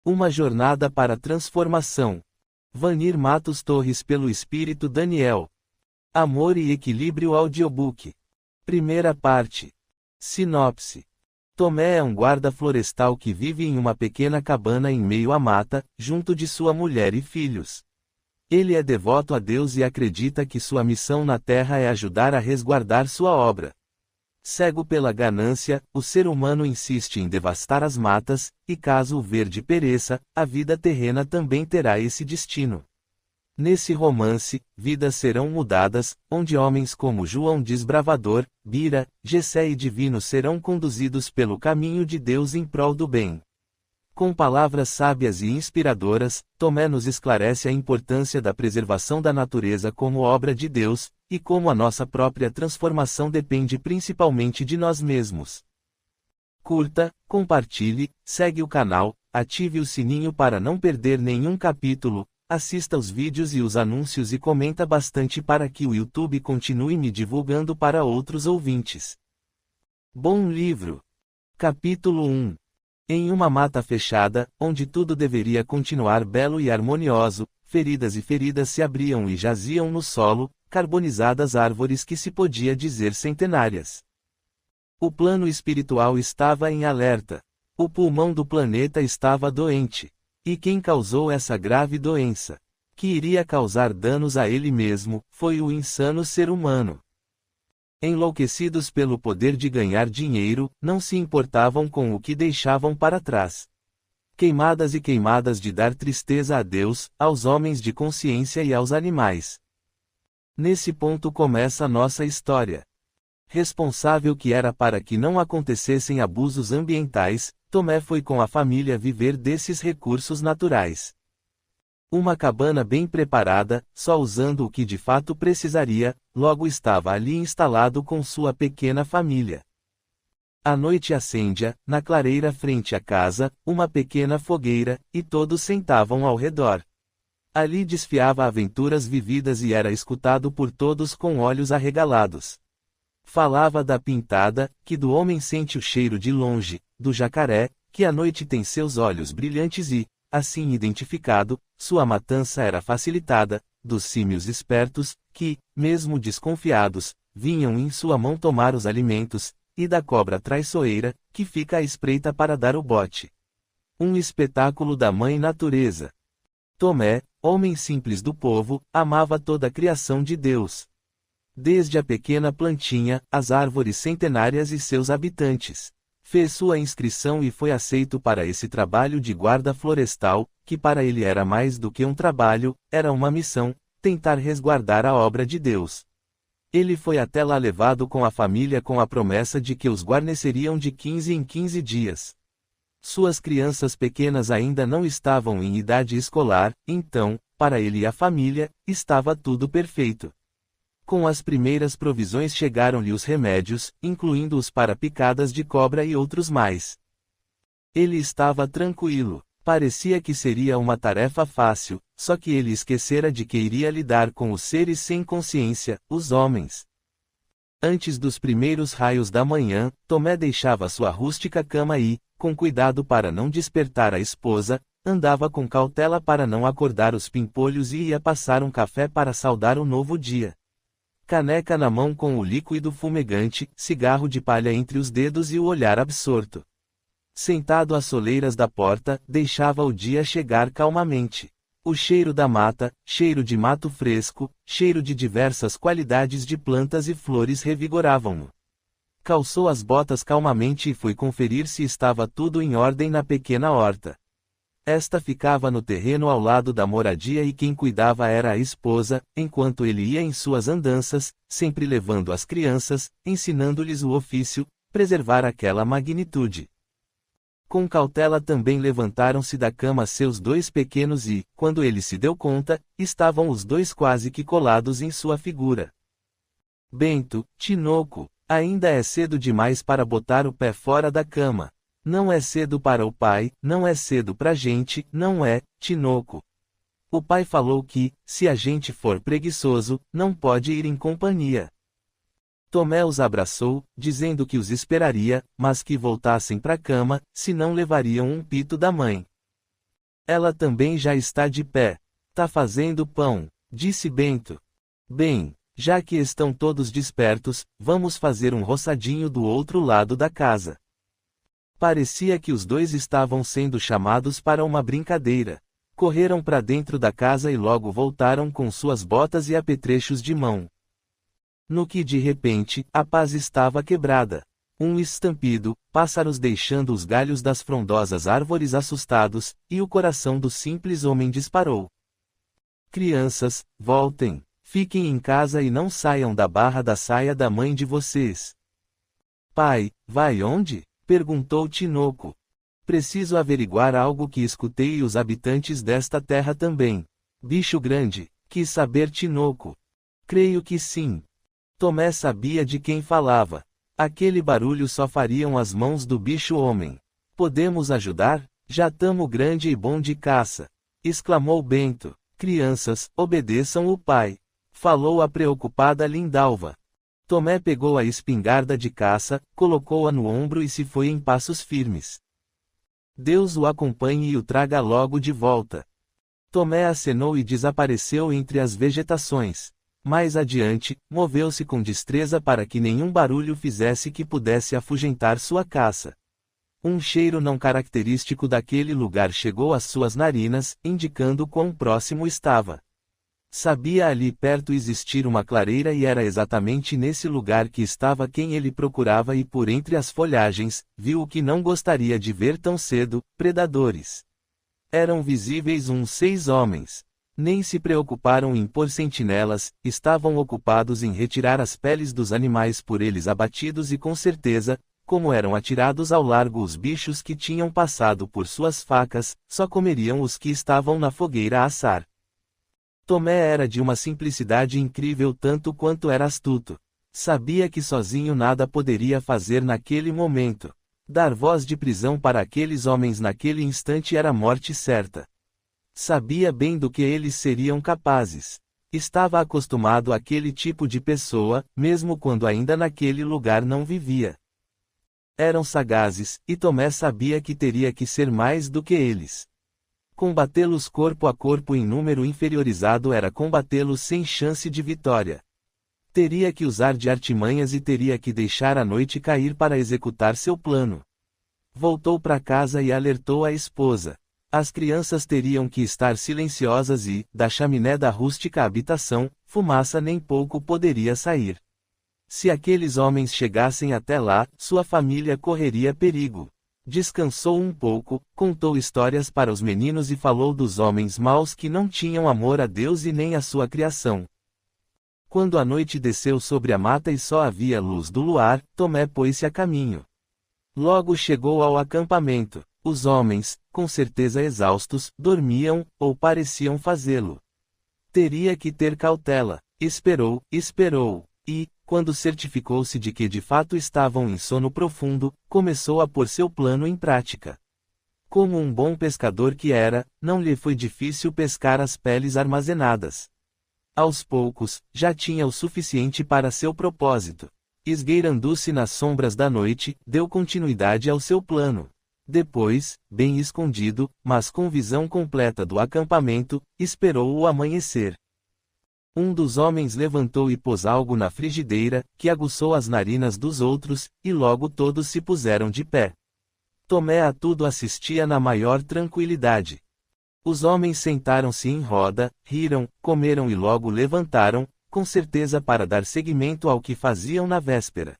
Uma jornada para a transformação. Vanir Matos Torres pelo Espírito Daniel. Amor e Equilíbrio Audiobook. Primeira parte. Sinopse. Tomé é um guarda florestal que vive em uma pequena cabana em meio à mata, junto de sua mulher e filhos. Ele é devoto a Deus e acredita que sua missão na Terra é ajudar a resguardar sua obra. Cego pela ganância, o ser humano insiste em devastar as matas, e caso o verde pereça, a vida terrena também terá esse destino. Nesse romance, vidas serão mudadas, onde homens como João Desbravador, Bira, Gessé e Divino serão conduzidos pelo caminho de Deus em prol do bem. Com palavras sábias e inspiradoras, Tomé nos esclarece a importância da preservação da natureza como obra de Deus, e como a nossa própria transformação depende principalmente de nós mesmos. Curta, compartilhe, segue o canal, ative o sininho para não perder nenhum capítulo, assista os vídeos e os anúncios e comenta bastante para que o YouTube continue me divulgando para outros ouvintes. Bom livro. Capítulo 1. Em uma mata fechada, onde tudo deveria continuar belo e harmonioso, feridas e feridas se abriam e jaziam no solo, carbonizadas árvores que se podia dizer centenárias. O plano espiritual estava em alerta. O pulmão do planeta estava doente. E quem causou essa grave doença, que iria causar danos a ele mesmo, foi o insano ser humano. Enlouquecidos pelo poder de ganhar dinheiro, não se importavam com o que deixavam para trás. Queimadas e queimadas de dar tristeza a Deus, aos homens de consciência e aos animais. Nesse ponto começa nossa história. Responsável que era para que não acontecessem abusos ambientais, Tomé foi com a família viver desses recursos naturais. Uma cabana bem preparada, só usando o que de fato precisaria, logo estava ali instalado com sua pequena família. À noite acendia, na clareira frente à casa, uma pequena fogueira, e todos sentavam ao redor. Ali desfiava aventuras vividas e era escutado por todos com olhos arregalados. Falava da pintada, que do homem sente o cheiro de longe, do jacaré, que à noite tem seus olhos brilhantes e, assim identificado, sua matança era facilitada, dos símios espertos, que, mesmo desconfiados, vinham em sua mão tomar os alimentos, e da cobra traiçoeira, que fica à espreita para dar o bote. Um espetáculo da mãe natureza. Tomé, homem simples do povo, amava toda a criação de Deus. Desde a pequena plantinha, as árvores centenárias e seus habitantes. Fez sua inscrição e foi aceito para esse trabalho de guarda florestal, que para ele era mais do que um trabalho, era uma missão, tentar resguardar a obra de Deus. Ele foi até lá levado com a família com a promessa de que os guarneceriam de 15 em 15 dias. Suas crianças pequenas ainda não estavam em idade escolar, então, para ele e a família, estava tudo perfeito. Com as primeiras provisões chegaram-lhe os remédios, incluindo-os para picadas de cobra e outros mais. Ele estava tranquilo, parecia que seria uma tarefa fácil, só que ele esquecera de que iria lidar com os seres sem consciência, os homens. Antes dos primeiros raios da manhã, Tomé deixava sua rústica cama e, com cuidado para não despertar a esposa, andava com cautela para não acordar os pimpolhos e ia passar um café para saudar o novo dia. Caneca na mão com o líquido fumegante, cigarro de palha entre os dedos e o olhar absorto. Sentado às soleiras da porta, deixava o dia chegar calmamente. O cheiro da mata, cheiro de mato fresco, cheiro de diversas qualidades de plantas e flores revigoravam-no. Calçou as botas calmamente e foi conferir se estava tudo em ordem na pequena horta. Esta ficava no terreno ao lado da moradia e quem cuidava era a esposa, enquanto ele ia em suas andanças, sempre levando as crianças, ensinando-lhes o ofício, preservar aquela magnitude. Com cautela também levantaram-se da cama seus dois pequenos e, quando ele se deu conta, estavam os dois quase que colados em sua figura. Bento, Tinoco, ainda é cedo demais para botar o pé fora da cama. Não é cedo para o pai, não é cedo pra gente, não é, Tinoco. O pai falou que, se a gente for preguiçoso, não pode ir em companhia. Tomé os abraçou, dizendo que os esperaria, mas que voltassem pra cama, senão levariam um pito da mãe. Ela também já está de pé. Tá fazendo pão, disse Bento. Bem, já que estão todos despertos, vamos fazer um roçadinho do outro lado da casa. Parecia que os dois estavam sendo chamados para uma brincadeira. Correram para dentro da casa e logo voltaram com suas botas e apetrechos de mão. No que de repente, a paz estava quebrada. Um estampido, pássaros deixando os galhos das frondosas árvores assustados, e o coração do simples homem disparou. Crianças, voltem. Fiquem em casa e não saiam da barra da saia da mãe de vocês. Pai, vai onde? Perguntou Tinoco. Preciso averiguar algo que escutei e os habitantes desta terra também. Bicho grande, quis saber Tinoco. Creio que sim. Tomé sabia de quem falava. Aquele barulho só fariam as mãos do bicho-homem. Podemos ajudar? Já tamo grande e bom de caça. Exclamou Bento. Crianças, obedeçam o pai. Falou a preocupada Lindalva. Tomé pegou a espingarda de caça, colocou-a no ombro e se foi em passos firmes. Deus o acompanhe e o traga logo de volta. Tomé acenou e desapareceu entre as vegetações. Mais adiante, moveu-se com destreza para que nenhum barulho fizesse que pudesse afugentar sua caça. Um cheiro não característico daquele lugar chegou às suas narinas, indicando quão próximo estava. Sabia ali perto existir uma clareira e era exatamente nesse lugar que estava quem ele procurava e por entre as folhagens, viu o que não gostaria de ver tão cedo, predadores. Eram visíveis uns 6 homens. Nem se preocuparam em pôr sentinelas, estavam ocupados em retirar as peles dos animais por eles abatidos e com certeza, como eram atirados ao largo os bichos que tinham passado por suas facas, só comeriam os que estavam na fogueira a assar. Tomé era de uma simplicidade incrível tanto quanto era astuto. Sabia que sozinho nada poderia fazer naquele momento. Dar voz de prisão para aqueles homens naquele instante era morte certa. Sabia bem do que eles seriam capazes. Estava acostumado àquele tipo de pessoa, mesmo quando ainda naquele lugar não vivia. Eram sagazes, e Tomé sabia que teria que ser mais do que eles. Combatê-los corpo a corpo em número inferiorizado era combatê-los sem chance de vitória. Teria que usar de artimanhas e teria que deixar a noite cair para executar seu plano. Voltou para casa e alertou a esposa. As crianças teriam que estar silenciosas e, da chaminé da rústica habitação, fumaça nem pouco poderia sair. Se aqueles homens chegassem até lá, sua família correria perigo. Descansou um pouco, contou histórias para os meninos e falou dos homens maus que não tinham amor a Deus e nem a sua criação. Quando a noite desceu sobre a mata e só havia luz do luar, Tomé pôs-se a caminho. Logo chegou ao acampamento. Os homens, com certeza exaustos, dormiam, ou pareciam fazê-lo. Teria que ter cautela. Esperou, e, quando certificou-se de que de fato estavam em sono profundo, começou a pôr seu plano em prática. Como um bom pescador que era, não lhe foi difícil pescar as peles armazenadas. Aos poucos, já tinha o suficiente para seu propósito. Esgueirando-se nas sombras da noite, deu continuidade ao seu plano. Depois, bem escondido, mas com visão completa do acampamento, esperou o amanhecer. Um dos homens levantou e pôs algo na frigideira, que aguçou as narinas dos outros, e logo todos se puseram de pé. Tomé a tudo assistia na maior tranquilidade. Os homens sentaram-se em roda, riram, comeram e logo levantaram, com certeza para dar seguimento ao que faziam na véspera.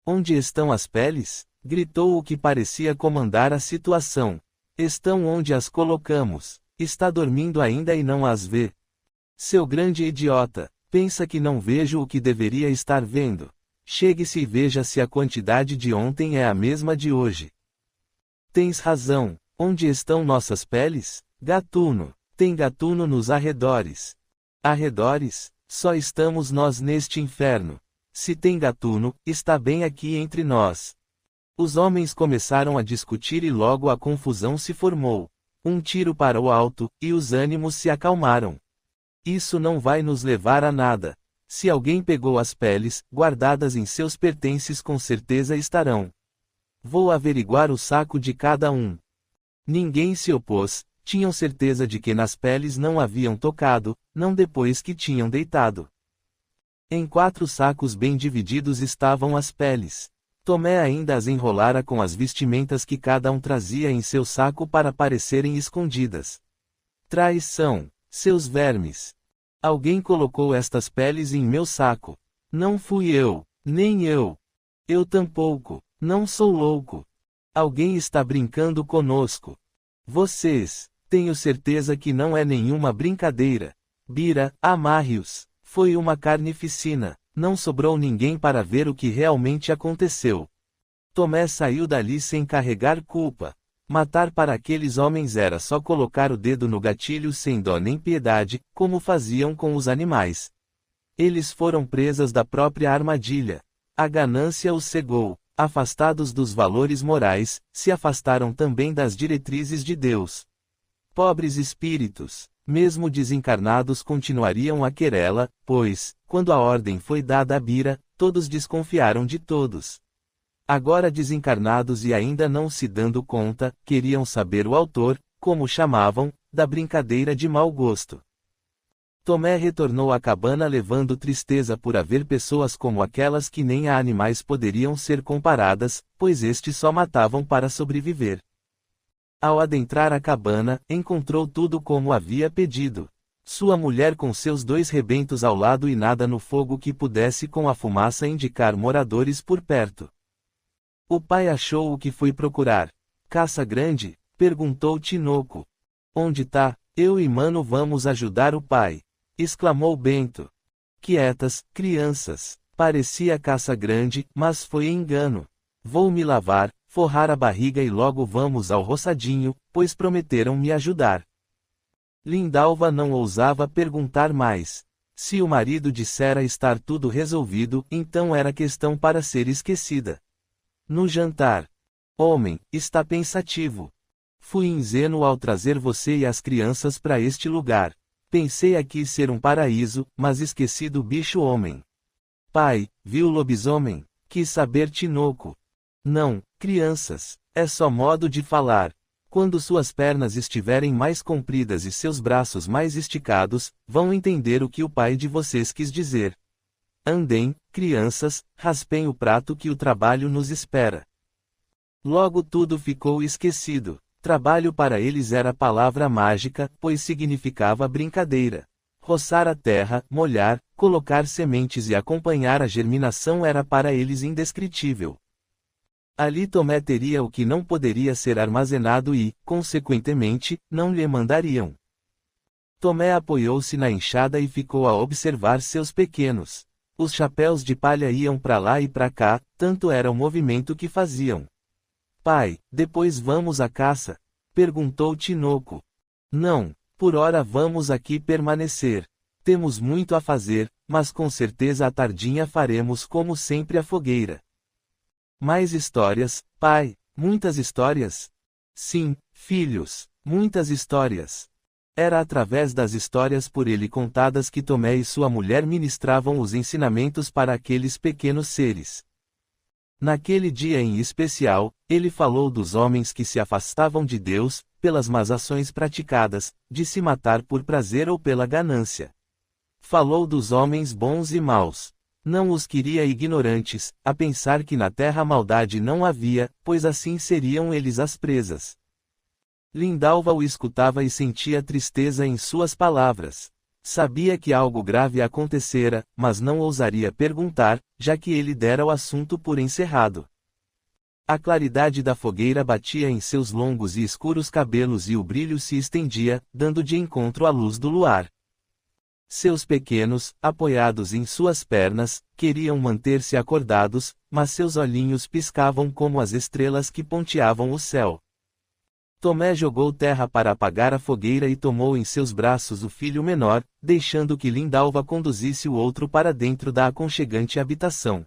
Onde estão as peles? Gritou o que parecia comandar a situação. Estão onde as colocamos. Está dormindo ainda e não as vê. Seu grande idiota, pensa que não vejo o que deveria estar vendo. Chegue-se e veja se a quantidade de ontem é a mesma de hoje. Tens razão. Onde estão nossas peles? Gatuno. Tem gatuno nos arredores. Arredores? Só estamos nós neste inferno. Se tem gatuno, está bem aqui entre nós. Os homens começaram a discutir e logo a confusão se formou. Um tiro para o alto, e os ânimos se acalmaram. Isso não vai nos levar a nada. Se alguém pegou as peles, guardadas em seus pertences com certeza estarão. Vou averiguar o saco de cada um. Ninguém se opôs. Tinham certeza de que nas peles não haviam tocado, não depois que tinham deitado. Em 4 sacos bem divididos estavam as peles. Tomé ainda as enrolara com as vestimentas que cada um trazia em seu saco para parecerem escondidas. Traição! Seus vermes! Alguém colocou estas peles em meu saco. Não fui eu, nem eu. Eu tampouco, não sou louco. Alguém está brincando conosco. Vocês, tenho certeza que não é nenhuma brincadeira. Bira, amarre-os. Foi uma carnificina. Não sobrou ninguém para ver o que realmente aconteceu. Tomé saiu dali sem carregar culpa. Matar para aqueles homens era só colocar o dedo no gatilho sem dó nem piedade, como faziam com os animais. Eles foram presas da própria armadilha. A ganância os cegou. Afastados dos valores morais, se afastaram também das diretrizes de Deus. Pobres espíritos, mesmo desencarnados continuariam a querê-la, pois, quando a ordem foi dada a Bira, todos desconfiaram de todos. Agora desencarnados e ainda não se dando conta, queriam saber o autor, como chamavam, da brincadeira de mau gosto. Tomé retornou à cabana levando tristeza por haver pessoas como aquelas que nem a animais poderiam ser comparadas, pois estes só matavam para sobreviver. Ao adentrar a cabana, encontrou tudo como havia pedido. Sua mulher com seus 2 rebentos ao lado e nada no fogo que pudesse com a fumaça indicar moradores por perto. O pai achou o que foi procurar. Caça grande? Perguntou Tinoco. Onde tá? Eu e Mano vamos ajudar o pai. Exclamou Bento. Quietas, crianças. Parecia caça grande, mas foi engano. Vou me lavar, forrar a barriga e logo vamos ao roçadinho, pois prometeram me ajudar. Lindalva não ousava perguntar mais. Se o marido dissera estar tudo resolvido, então era questão para ser esquecida. No jantar. Homem, está pensativo. Fui ingênuo ao trazer você e as crianças para este lugar. Pensei aqui ser um paraíso, mas esqueci do bicho homem. Pai, viu o lobisomem? Quis saber Tinoco. Não, crianças, é só modo de falar. Quando suas pernas estiverem mais compridas e seus braços mais esticados, vão entender o que o pai de vocês quis dizer. Andem, crianças, raspem o prato que o trabalho nos espera. Logo tudo ficou esquecido. Trabalho para eles era palavra mágica, pois significava brincadeira. Roçar a terra, molhar, colocar sementes e acompanhar a germinação era para eles indescritível. Ali Tomé teria o que não poderia ser armazenado e, consequentemente, não lhe mandariam. Tomé apoiou-se na enxada e ficou a observar seus pequenos. Os chapéus de palha iam para lá e para cá, tanto era o movimento que faziam. Pai, depois vamos à caça? Perguntou Tinoco. Não, por ora vamos aqui permanecer. Temos muito a fazer, mas com certeza à tardinha faremos como sempre a fogueira. Mais histórias, pai, muitas histórias? Sim, filhos, muitas histórias. Era através das histórias por ele contadas que Tomé e sua mulher ministravam os ensinamentos para aqueles pequenos seres. Naquele dia em especial, ele falou dos homens que se afastavam de Deus, pelas más ações praticadas, de se matar por prazer ou pela ganância. Falou dos homens bons e maus. Não os queria ignorantes, a pensar que na terra maldade não havia, pois assim seriam eles as presas. Lindalva o escutava e sentia tristeza em suas palavras. Sabia que algo grave acontecera, mas não ousaria perguntar, já que ele dera o assunto por encerrado. A claridade da fogueira batia em seus longos e escuros cabelos e o brilho se estendia, dando de encontro à luz do luar. Seus pequenos, apoiados em suas pernas, queriam manter-se acordados, mas seus olhinhos piscavam como as estrelas que ponteavam o céu. Tomé jogou terra para apagar a fogueira e tomou em seus braços o filho menor, deixando que Lindalva conduzisse o outro para dentro da aconchegante habitação.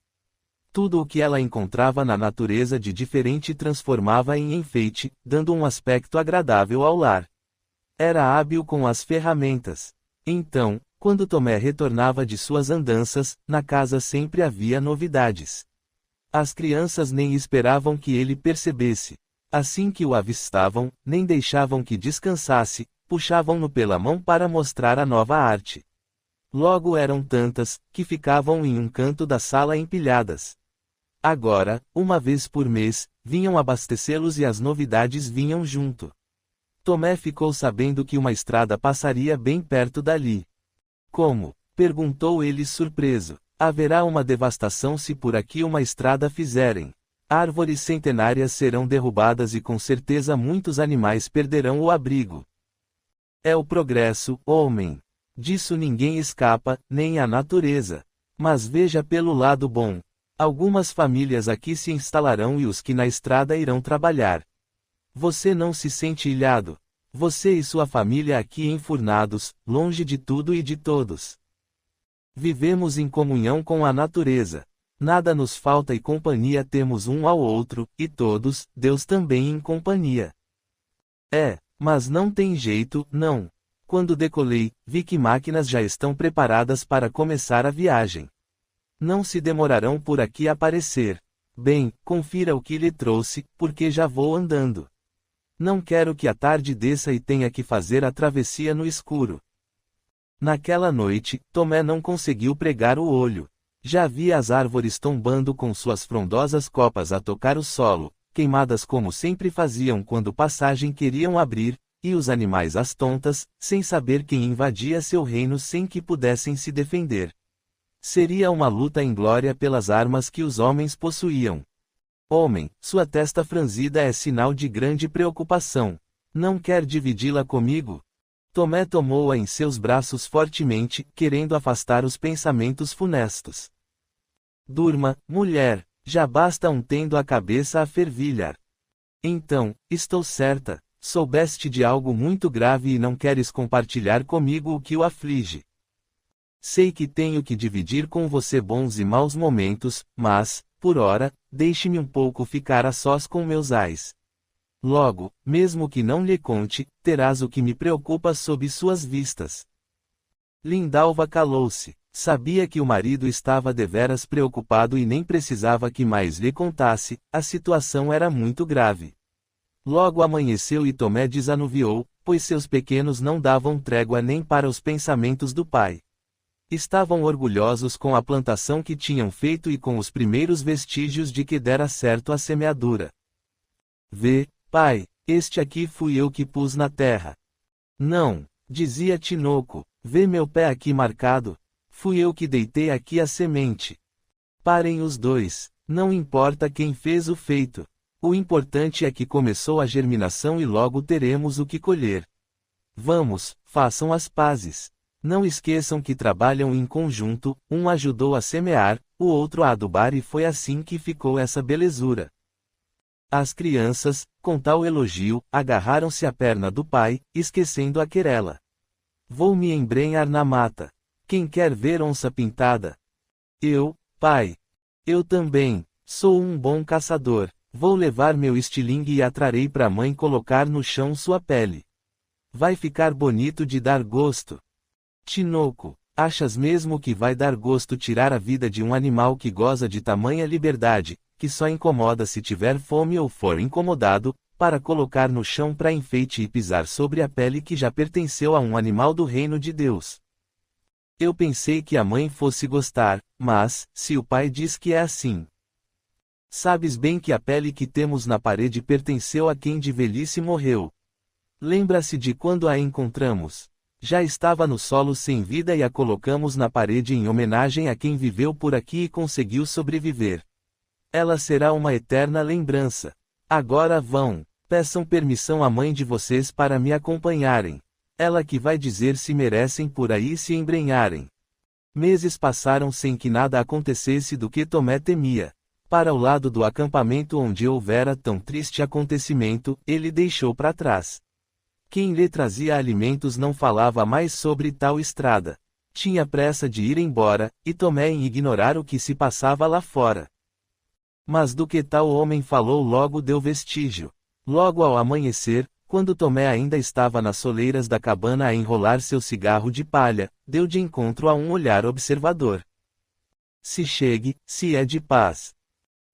Tudo o que ela encontrava na natureza de diferente transformava em enfeite, dando um aspecto agradável ao lar. Era hábil com as ferramentas. Então, quando Tomé retornava de suas andanças, na casa sempre havia novidades. As crianças nem esperavam que ele percebesse. Assim que o avistavam, nem deixavam que descansasse, puxavam-no pela mão para mostrar a nova arte. Logo eram tantas, que ficavam em um canto da sala empilhadas. Agora, uma vez por mês, vinham abastecê-los e as novidades vinham junto. Tomé ficou sabendo que uma estrada passaria bem perto dali. Como? Perguntou ele surpreso. Haverá uma devastação se por aqui uma estrada fizerem. Árvores centenárias serão derrubadas e com certeza muitos animais perderão o abrigo. É o progresso, homem. Disso ninguém escapa, nem a natureza. Mas veja pelo lado bom. Algumas famílias aqui se instalarão e os que na estrada irão trabalhar. Você não se sente ilhado. Você e sua família aqui enfurnados, longe de tudo e de todos. Vivemos em comunhão com a natureza. Nada nos falta e companhia temos um ao outro, e todos, Deus também em companhia. Mas não tem jeito, não. Quando decolei, vi que máquinas já estão preparadas para começar a viagem. Não se demorarão por aqui a aparecer. Bem, confira o que lhe trouxe, porque já vou andando. Não quero que a tarde desça e tenha que fazer a travessia no escuro. Naquela noite, Tomé não conseguiu pregar o olho. Já via as árvores tombando com suas frondosas copas a tocar o solo, queimadas como sempre faziam quando passagem queriam abrir, e os animais às tontas, sem saber quem invadia seu reino sem que pudessem se defender. Seria uma luta inglória pelas armas que os homens possuíam. Homem, sua testa franzida é sinal de grande preocupação. Não quer dividi-la comigo? Tomé tomou-a em seus braços fortemente, querendo afastar os pensamentos funestos. Durma, mulher, já basta um tendo a cabeça a fervilhar. Então, estou certa, soubeste de algo muito grave e não queres compartilhar comigo o que o aflige. Sei que tenho que dividir com você bons e maus momentos, mas, por ora, deixe-me um pouco ficar a sós com meus ais. Logo, mesmo que não lhe conte, terás o que me preocupa sob suas vistas. Lindalva calou-se. Sabia que o marido estava deveras preocupado e nem precisava que mais lhe contasse, a situação era muito grave. Logo amanheceu e Tomé desanuviou, pois seus pequenos não davam trégua nem para os pensamentos do pai. Estavam orgulhosos com a plantação que tinham feito e com os primeiros vestígios de que dera certo a semeadura. Vê, pai, este aqui fui eu que pus na terra. Não, dizia Tinoco, vê meu pé aqui marcado. Fui eu que deitei aqui a semente. Parem os dois, não importa quem fez o feito. O importante é que começou a germinação e logo teremos o que colher. Vamos, façam as pazes. Não esqueçam que trabalham em conjunto, um ajudou a semear, o outro a adubar e foi assim que ficou essa belezura. As crianças, com tal elogio, agarraram-se à perna do pai, esquecendo a querela. Vou me embrenhar na mata. Quem quer ver onça pintada? Eu, pai. Eu também, sou um bom caçador. Vou levar meu estilingue e a trarei para a mãe colocar no chão sua pele. Vai ficar bonito de dar gosto. Tinoco, achas mesmo que vai dar gosto tirar a vida de um animal que goza de tamanha liberdade, que só incomoda se tiver fome ou for incomodado, para colocar no chão para enfeite e pisar sobre a pele que já pertenceu a um animal do reino de Deus? Eu pensei que a mãe fosse gostar, mas, se o pai diz que é assim. Sabes bem que a pele que temos na parede pertenceu a quem de velhice morreu. Lembra-se de quando a encontramos? Já estava no solo sem vida e a colocamos na parede em homenagem a quem viveu por aqui e conseguiu sobreviver. Ela será uma eterna lembrança. Agora vão, peçam permissão à mãe de vocês para me acompanharem. Ela que vai dizer se merecem por aí se embrenharem. Meses passaram sem que nada acontecesse do que Tomé temia. Para o lado do acampamento onde houvera tão triste acontecimento, ele deixou para trás. Quem lhe trazia alimentos não falava mais sobre tal estrada. Tinha pressa de ir embora, e Tomé em ignorar o que se passava lá fora. Mas do que tal homem falou logo deu vestígio. Logo ao amanhecer, quando Tomé ainda estava nas soleiras da cabana a enrolar seu cigarro de palha, deu de encontro a um olhar observador. Se chegue, se é de paz.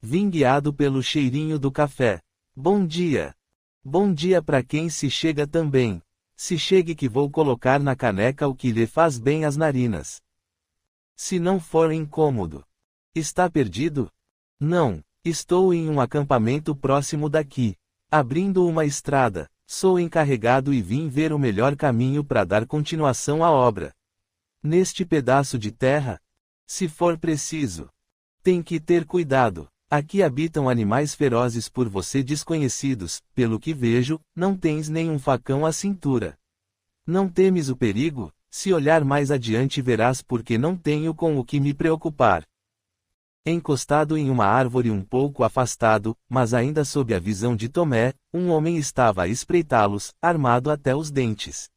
Vim guiado pelo cheirinho do café. Bom dia. Bom dia para quem se chega também. Se chegue que vou colocar na caneca o que lhe faz bem às narinas. Se não for incômodo. Está perdido? Não, estou em um acampamento próximo daqui. Abrindo uma estrada. Sou encarregado e vim ver o melhor caminho para dar continuação à obra. Neste pedaço de terra, se for preciso, tem que ter cuidado. Aqui habitam animais ferozes por você desconhecidos, pelo que vejo, não tens nenhum facão à cintura. Não temes o perigo? Se olhar mais adiante verás porque não tenho com o que me preocupar. Encostado em uma árvore um pouco afastado, mas ainda sob a visão de Tomé, um homem estava a espreitá-los, armado até os dentes.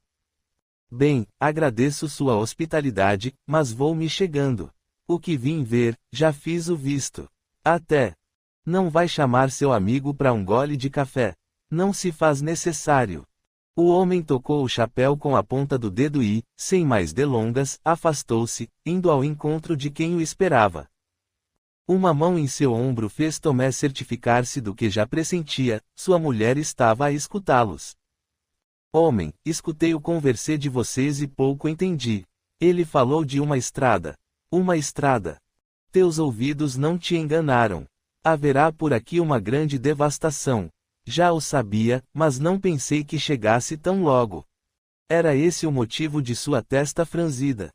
Bem, agradeço sua hospitalidade, mas vou me chegando. O que vim ver, já fiz o visto. Até. Não vai chamar seu amigo para um gole de café. Não se faz necessário. O homem tocou o chapéu com a ponta do dedo e, sem mais delongas, afastou-se, indo ao encontro de quem o esperava. Uma mão em seu ombro fez Tomé certificar-se do que já pressentia, sua mulher estava a escutá-los. Homem, escutei o conversê de vocês e pouco entendi. Ele falou de uma estrada. Uma estrada. Teus ouvidos não te enganaram. Haverá por aqui uma grande devastação. Já o sabia, mas não pensei que chegasse tão logo. Era esse o motivo de sua testa franzida.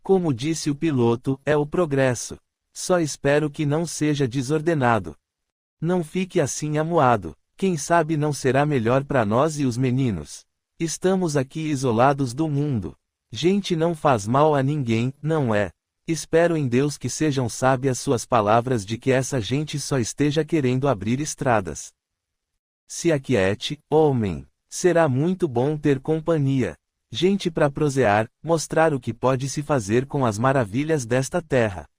Como disse o piloto, é o progresso. Só espero que não seja desordenado. Não fique assim amuado. Quem sabe não será melhor para nós e os meninos. Estamos aqui isolados do mundo. Gente não faz mal a ninguém, não é? Espero em Deus que sejam sábias suas palavras de que essa gente só esteja querendo abrir estradas. Se aquiete, homem. Será muito bom ter companhia. Gente para prosear, mostrar o que pode se fazer com as maravilhas desta terra.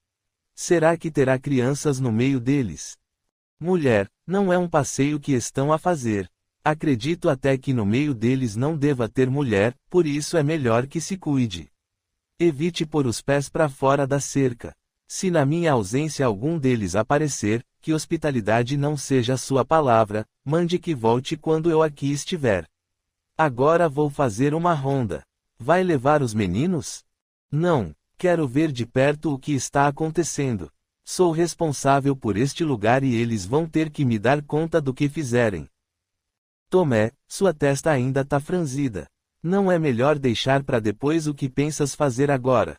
Será que terá crianças no meio deles? Mulher, não é um passeio que estão a fazer. Acredito até que no meio deles não deva ter mulher, por isso é melhor que se cuide. Evite pôr os pés para fora da cerca. Se na minha ausência algum deles aparecer, que hospitalidade não seja a sua palavra, mande que volte quando eu aqui estiver. Agora vou fazer uma ronda. Vai levar os meninos? Não. Quero ver de perto o que está acontecendo. Sou responsável por este lugar e eles vão ter que me dar conta do que fizerem. Tomé, sua testa ainda tá franzida. Não é melhor deixar para depois o que pensas fazer agora?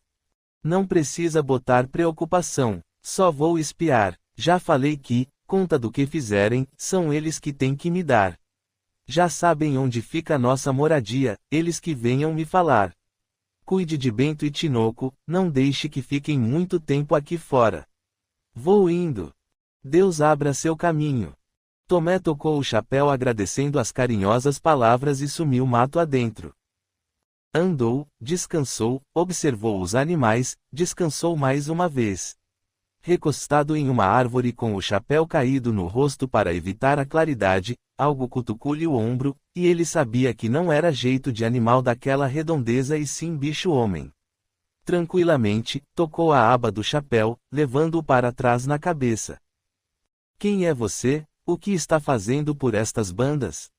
Não precisa botar preocupação. Só vou espiar. Já falei que, conta do que fizerem, são eles que têm que me dar. Já sabem onde fica nossa moradia, eles que venham me falar. Cuide de Bento e Tinoco, não deixe que fiquem muito tempo aqui fora. Vou indo. Deus abra seu caminho. Tomé tocou o chapéu agradecendo as carinhosas palavras e sumiu mato adentro. Andou, descansou, observou os animais, descansou mais uma vez. Recostado em uma árvore com o chapéu caído no rosto para evitar a claridade, algo cutucou-lhe o ombro, e ele sabia que não era jeito de animal daquela redondeza e sim bicho-homem. Tranquilamente, tocou a aba do chapéu, levando-o para trás na cabeça. Quem é você? O que está fazendo por estas bandas?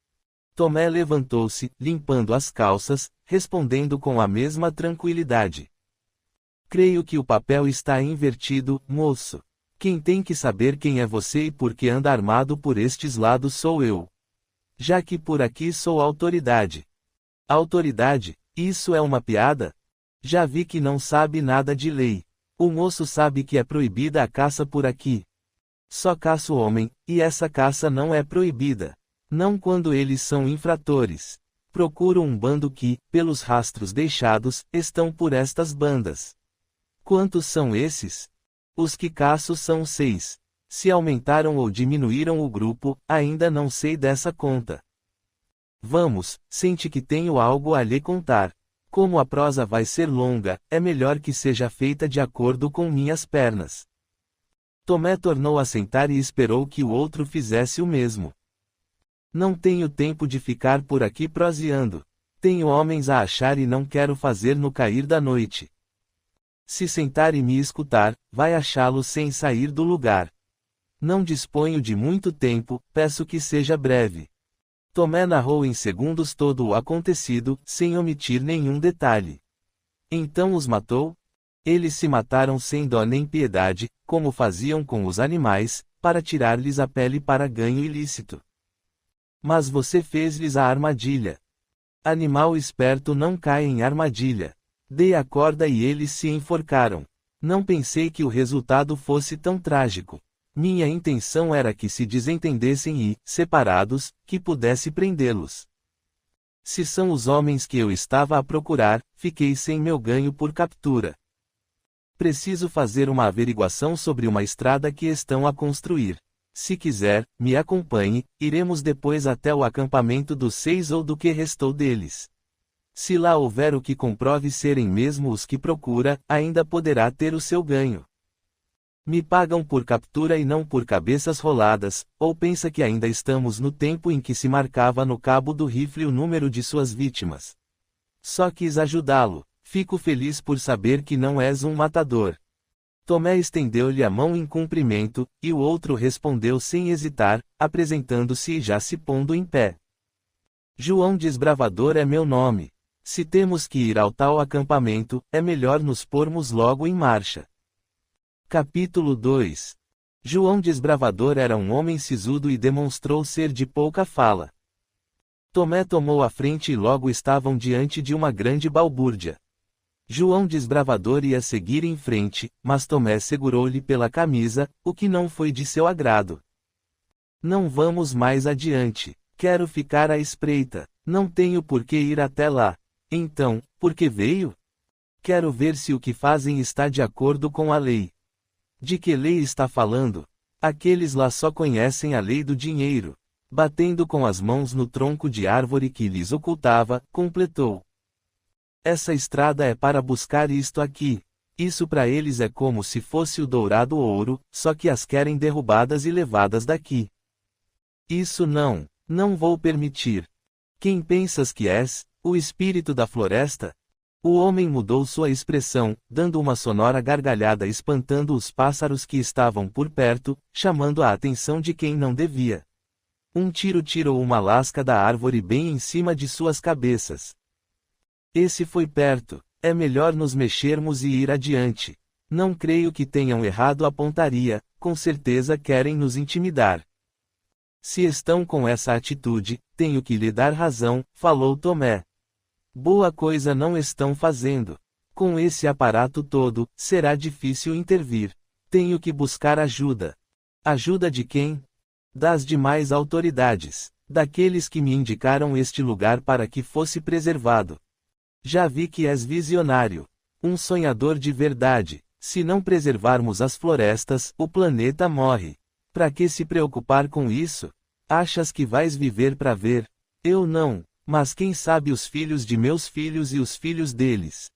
Tomé levantou-se, limpando as calças, respondendo com a mesma tranquilidade. Creio que o papel está invertido, moço. Quem tem que saber quem é você e por que anda armado por estes lados sou eu. Já que por aqui sou autoridade. Autoridade? Isso é uma piada? Já vi que não sabe nada de lei. O moço sabe que é proibida a caça por aqui. Só caça o homem, e essa caça não é proibida. Não quando eles são infratores. Procuro um bando que, pelos rastros deixados, estão por estas bandas. Quantos são esses? Os que caço são 6. Se aumentaram ou diminuíram o grupo, ainda não sei dessa conta. Vamos, sente que tenho algo a lhe contar. Como a prosa vai ser longa, é melhor que seja feita de acordo com minhas pernas. Tomé tornou a sentar e esperou que o outro fizesse o mesmo. Não tenho tempo de ficar por aqui proseando. Tenho homens a achar e não quero fazer no cair da noite. Se sentar e me escutar, vai achá-lo sem sair do lugar. Não disponho de muito tempo, peço que seja breve. Tomé narrou em segundos todo o acontecido, sem omitir nenhum detalhe. Então os matou? Eles se mataram sem dó nem piedade, como faziam com os animais, para tirar-lhes a pele para ganho ilícito. Mas você fez-lhes a armadilha. Animal esperto não cai em armadilha. Dei a corda e eles se enforcaram. Não pensei que o resultado fosse tão trágico. Minha intenção era que se desentendessem e, separados, que pudesse prendê-los. Se são os homens que eu estava a procurar, fiquei sem meu ganho por captura. Preciso fazer uma averiguação sobre uma estrada que estão a construir. Se quiser, me acompanhe, iremos depois até o acampamento dos 6 ou do que restou deles. Se lá houver o que comprove serem mesmo os que procura, ainda poderá ter o seu ganho. Me pagam por captura e não por cabeças roladas, ou pensa que ainda estamos no tempo em que se marcava no cabo do rifle o número de suas vítimas. Só quis ajudá-lo. Fico feliz por saber que não és um matador. Tomé estendeu-lhe a mão em cumprimento, e o outro respondeu sem hesitar, apresentando-se e já se pondo em pé. João Desbravador é meu nome. Se temos que ir ao tal acampamento, é melhor nos pormos logo em marcha. Capítulo 2. João Desbravador era um homem sisudo e demonstrou ser de pouca fala. Tomé tomou a frente e logo estavam diante de uma grande balbúrdia. João Desbravador ia seguir em frente, mas Tomé segurou-lhe pela camisa, o que não foi de seu agrado. Não vamos mais adiante. Quero ficar à espreita. Não tenho por que ir até lá. Então, por que veio? Quero ver se o que fazem está de acordo com a lei. De que lei está falando? Aqueles lá só conhecem a lei do dinheiro. Batendo com as mãos no tronco de árvore que lhes ocultava, completou. Essa estrada é para buscar isto aqui. Isso para eles é como se fosse o dourado ouro, só que as querem derrubadas e levadas daqui. Isso não vou permitir. Quem pensas que és, o espírito da floresta? O homem mudou sua expressão, dando uma sonora gargalhada espantando os pássaros que estavam por perto, chamando a atenção de quem não devia. Um tiro tirou uma lasca da árvore bem em cima de suas cabeças. Esse foi perto. É melhor nos mexermos e ir adiante. Não creio que tenham errado a pontaria, com certeza querem nos intimidar. Se estão com essa atitude, tenho que lhe dar razão, falou Tomé. Boa coisa não estão fazendo. Com esse aparato todo, será difícil intervir. Tenho que buscar ajuda. Ajuda de quem? Das demais autoridades. Daqueles que me indicaram este lugar para que fosse preservado. Já vi que és visionário. Um sonhador de verdade. Se não preservarmos as florestas, o planeta morre. Para que se preocupar com isso? Achas que vais viver para ver? Eu não. Mas quem sabe os filhos de meus filhos e os filhos deles.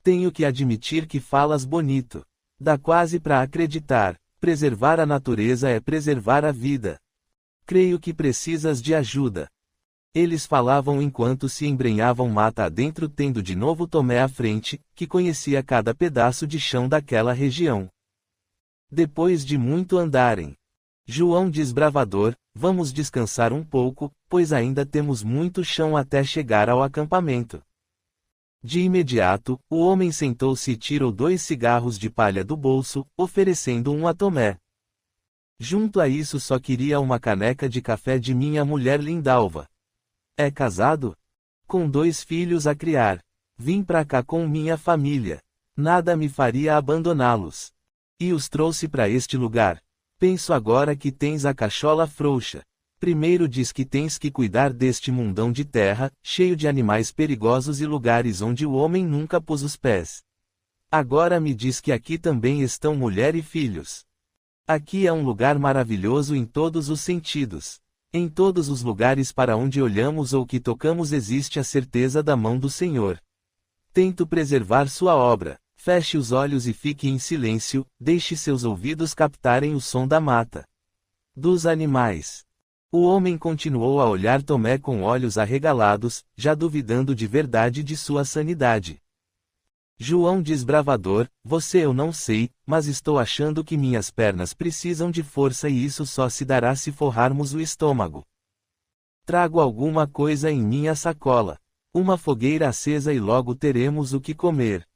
Tenho que admitir que falas bonito. Dá quase para acreditar. Preservar a natureza é preservar a vida. Creio que precisas de ajuda. Eles falavam enquanto se embrenhavam mata adentro tendo de novo Tomé à frente, que conhecia cada pedaço de chão daquela região. Depois de muito andarem. João Desbravador, vamos descansar um pouco, pois ainda temos muito chão até chegar ao acampamento. De imediato, o homem sentou-se e tirou 2 cigarros de palha do bolso, oferecendo um a Tomé. Junto a isso só queria uma caneca de café de minha mulher Lindalva. É casado? Com 2 filhos a criar. Vim pra cá com minha família. Nada me faria abandoná-los. E os trouxe para este lugar. Penso agora que tens a cachola frouxa. Primeiro diz que tens que cuidar deste mundão de terra, cheio de animais perigosos e lugares onde o homem nunca pôs os pés. Agora me diz que aqui também estão mulher e filhos. Aqui é um lugar maravilhoso em todos os sentidos. Em todos os lugares para onde olhamos ou que tocamos existe a certeza da mão do Senhor. Tento preservar sua obra. Feche os olhos e fique em silêncio, deixe seus ouvidos captarem o som da mata. Dos animais. O homem continuou a olhar Tomé com olhos arregalados, já duvidando de verdade de sua sanidade. João Desbravador, você eu não sei, mas estou achando que minhas pernas precisam de força e isso só se dará se forrarmos o estômago. Trago alguma coisa em minha sacola. Uma fogueira acesa e logo teremos o que comer.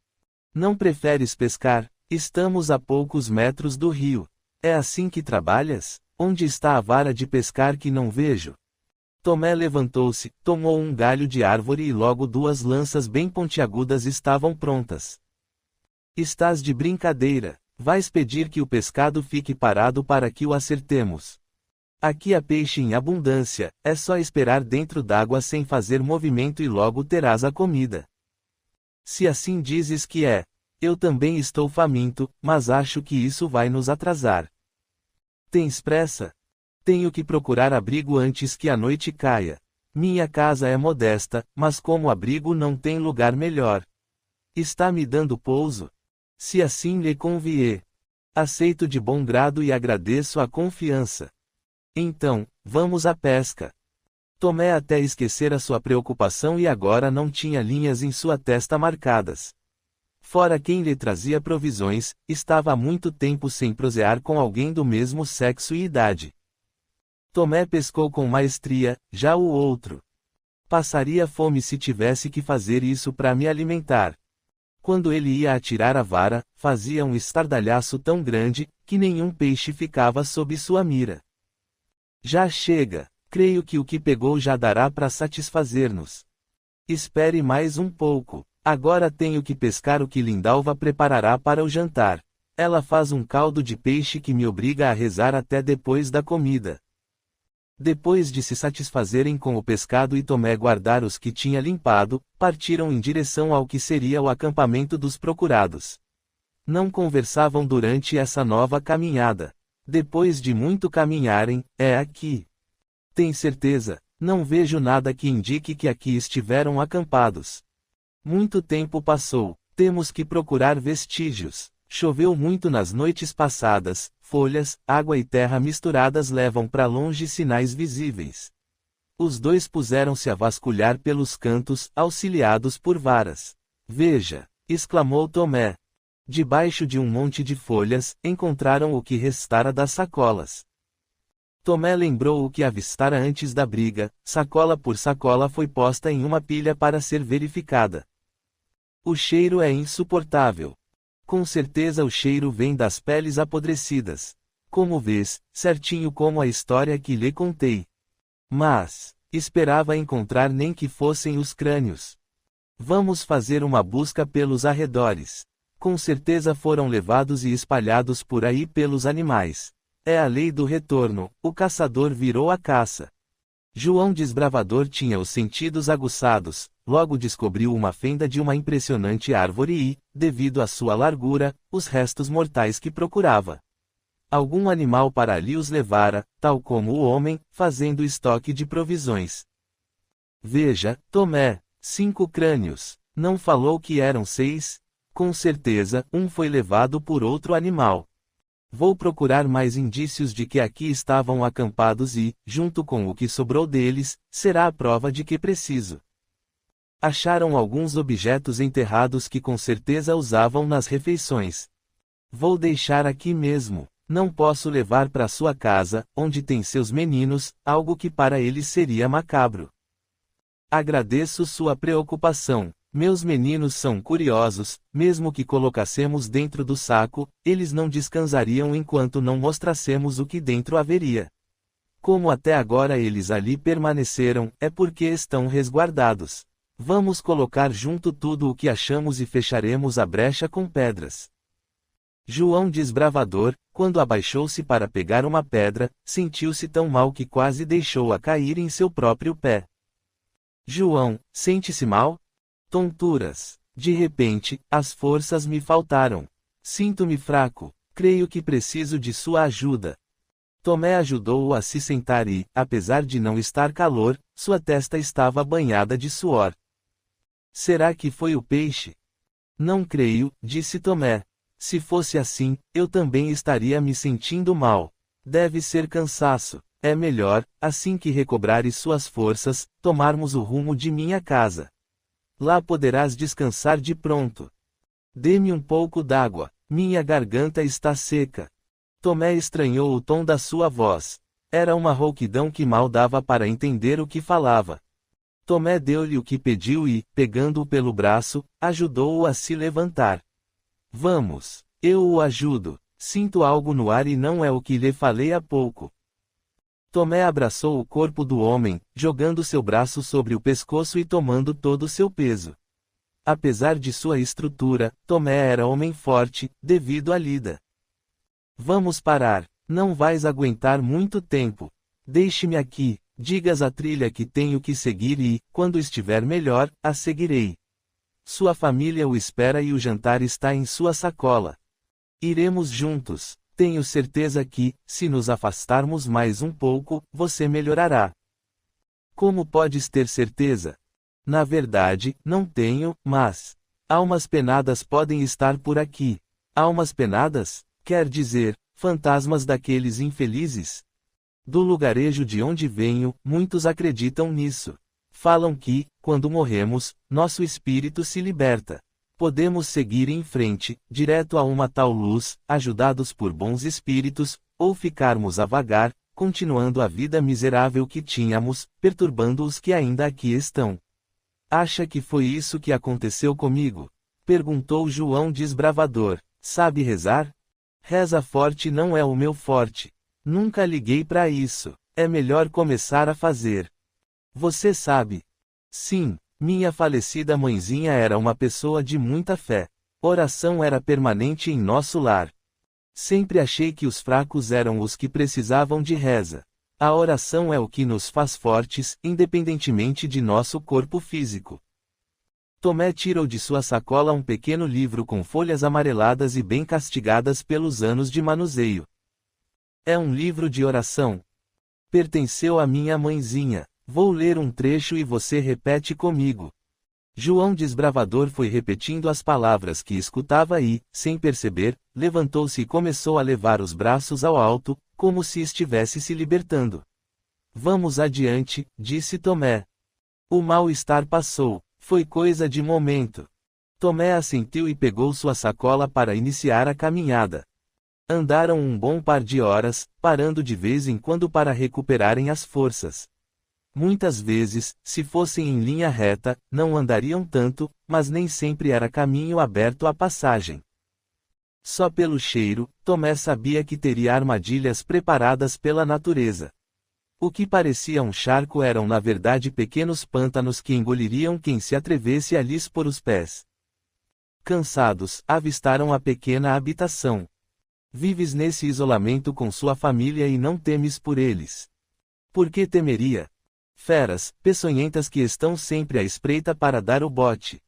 Não preferes pescar? Estamos a poucos metros do rio. É assim que trabalhas? Onde está a vara de pescar que não vejo? Tomé levantou-se, tomou um galho de árvore e logo duas lanças bem pontiagudas estavam prontas. Estás de brincadeira. Vais pedir que o pescado fique parado para que o acertemos. Aqui há peixe em abundância, é só esperar dentro d'água sem fazer movimento e logo terás a comida. Se assim dizes que é. Eu também estou faminto, mas acho que isso vai nos atrasar. Tens pressa? Tenho que procurar abrigo antes que a noite caia. Minha casa é modesta, mas como abrigo não tem lugar melhor. Está me dando pouso? Se assim lhe convier. Aceito de bom grado e agradeço a confiança. Então, vamos à pesca. Tomé até esquecer a sua preocupação e agora não tinha linhas em sua testa marcadas. Fora quem lhe trazia provisões, estava há muito tempo sem prosear com alguém do mesmo sexo e idade. Tomé pescou com maestria, já o outro. Passaria fome se tivesse que fazer isso para me alimentar. Quando ele ia atirar a vara, fazia um estardalhaço tão grande, que nenhum peixe ficava sob sua mira. Já chega, creio que o que pegou já dará para satisfazer-nos. Espere mais um pouco, agora tenho que pescar o que Lindalva preparará para o jantar. Ela faz um caldo de peixe que me obriga a rezar até depois da comida. Depois de se satisfazerem com o pescado e Tomé guardar os que tinha limpado, partiram em direção ao que seria o acampamento dos procurados. Não conversavam durante essa nova caminhada. Depois de muito caminharem, é aqui. Tem certeza? Não vejo nada que indique que aqui estiveram acampados. Muito tempo passou, temos que procurar vestígios. Choveu muito nas noites passadas, folhas, água e terra misturadas levam para longe sinais visíveis. Os dois puseram-se a vasculhar pelos cantos, auxiliados por varas. Veja! Exclamou Tomé. Debaixo de um monte de folhas, encontraram o que restara das sacolas. Tomé lembrou o que avistara antes da briga, sacola por sacola foi posta em uma pilha para ser verificada. O cheiro é insuportável. Com certeza o cheiro vem das peles apodrecidas. Como vês, certinho como a história que lhe contei. Mas, esperava encontrar nem que fossem os crânios. Vamos fazer uma busca pelos arredores. Com certeza foram levados e espalhados por aí pelos animais. É a lei do retorno, o caçador virou a caça. João Desbravador tinha os sentidos aguçados, logo descobriu uma fenda de uma impressionante árvore e, devido à sua largura, os restos mortais que procurava. Algum animal para ali os levara, tal como o homem, fazendo estoque de provisões. Veja, Tomé, 5 crânios. Não falou que eram 6? Com certeza, um foi levado por outro animal. Vou procurar mais indícios de que aqui estavam acampados e, junto com o que sobrou deles, será a prova de que preciso. Acharam alguns objetos enterrados que com certeza usavam nas refeições. Vou deixar aqui mesmo. Não posso levar para sua casa, onde tem seus meninos, algo que para eles seria macabro. Agradeço sua preocupação. Meus meninos são curiosos, mesmo que colocássemos dentro do saco, eles não descansariam enquanto não mostrassemos o que dentro haveria. Como até agora eles ali permaneceram, é porque estão resguardados. Vamos colocar junto tudo o que achamos e fecharemos a brecha com pedras. João Desbravador, quando abaixou-se para pegar uma pedra, sentiu-se tão mal que quase deixou-a cair em seu próprio pé. João, sente-se mal? Tonturas. De repente, as forças me faltaram. Sinto-me fraco. Creio que preciso de sua ajuda. Tomé ajudou-o a se sentar e, apesar de não estar calor, sua testa estava banhada de suor. Será que foi o peixe? Não creio, disse Tomé. Se fosse assim, eu também estaria me sentindo mal. Deve ser cansaço. É melhor, assim que recobrares suas forças, tomarmos o rumo de minha casa. Lá poderás descansar de pronto. Dê-me um pouco d'água, minha garganta está seca. Tomé estranhou o tom da sua voz. Era uma rouquidão que mal dava para entender o que falava. Tomé deu-lhe o que pediu e, pegando-o pelo braço, ajudou-o a se levantar. Vamos, eu o ajudo. Sinto algo no ar e não é o que lhe falei há pouco. Tomé abraçou o corpo do homem, jogando seu braço sobre o pescoço e tomando todo o seu peso. Apesar de sua estrutura, Tomé era homem forte, devido à lida. Vamos parar. Não vais aguentar muito tempo. Deixe-me aqui, digas a trilha que tenho que seguir e, quando estiver melhor, a seguirei. Sua família o espera e o jantar está em sua sacola. Iremos juntos. Tenho certeza que, se nos afastarmos mais um pouco, você melhorará. Como podes ter certeza? Na verdade, não tenho, mas almas penadas podem estar por aqui. Almas penadas? Quer dizer, fantasmas daqueles infelizes? Do lugarejo de onde venho, muitos acreditam nisso. Falam que, quando morremos, nosso espírito se liberta. Podemos seguir em frente, direto a uma tal luz, ajudados por bons espíritos, ou ficarmos a vagar, continuando a vida miserável que tínhamos, perturbando os que ainda aqui estão. Acha que foi isso que aconteceu comigo? Perguntou João Desbravador. Sabe rezar? Reza forte não é o meu forte. Nunca liguei para isso. É melhor começar a fazer. Você sabe? Sim, minha falecida mãezinha era uma pessoa de muita fé. Oração era permanente em nosso lar. Sempre achei que os fracos eram os que precisavam de reza. A oração é o que nos faz fortes, independentemente de nosso corpo físico. Tomé tirou de sua sacola um pequeno livro com folhas amareladas e bem castigadas pelos anos de manuseio. É um livro de oração. Pertenceu à minha mãezinha. Vou ler um trecho e você repete comigo. João Desbravador foi repetindo as palavras que escutava e, sem perceber, levantou-se e começou a levar os braços ao alto, como se estivesse se libertando. Vamos adiante, disse Tomé. O mal-estar passou. Foi coisa de momento. Tomé assentiu e pegou sua sacola para iniciar a caminhada. Andaram um bom par de horas, parando de vez em quando para recuperarem as forças. Muitas vezes, se fossem em linha reta, não andariam tanto, mas nem sempre era caminho aberto à passagem. Só pelo cheiro, Tomé sabia que teria armadilhas preparadas pela natureza. O que parecia um charco eram na verdade pequenos pântanos que engoliriam quem se atrevesse a lhes pôr os pés. Cansados, avistaram a pequena habitação. Vives nesse isolamento com sua família e não temes por eles. Por que temeria? Feras, peçonhentas que estão sempre à espreita para dar o bote.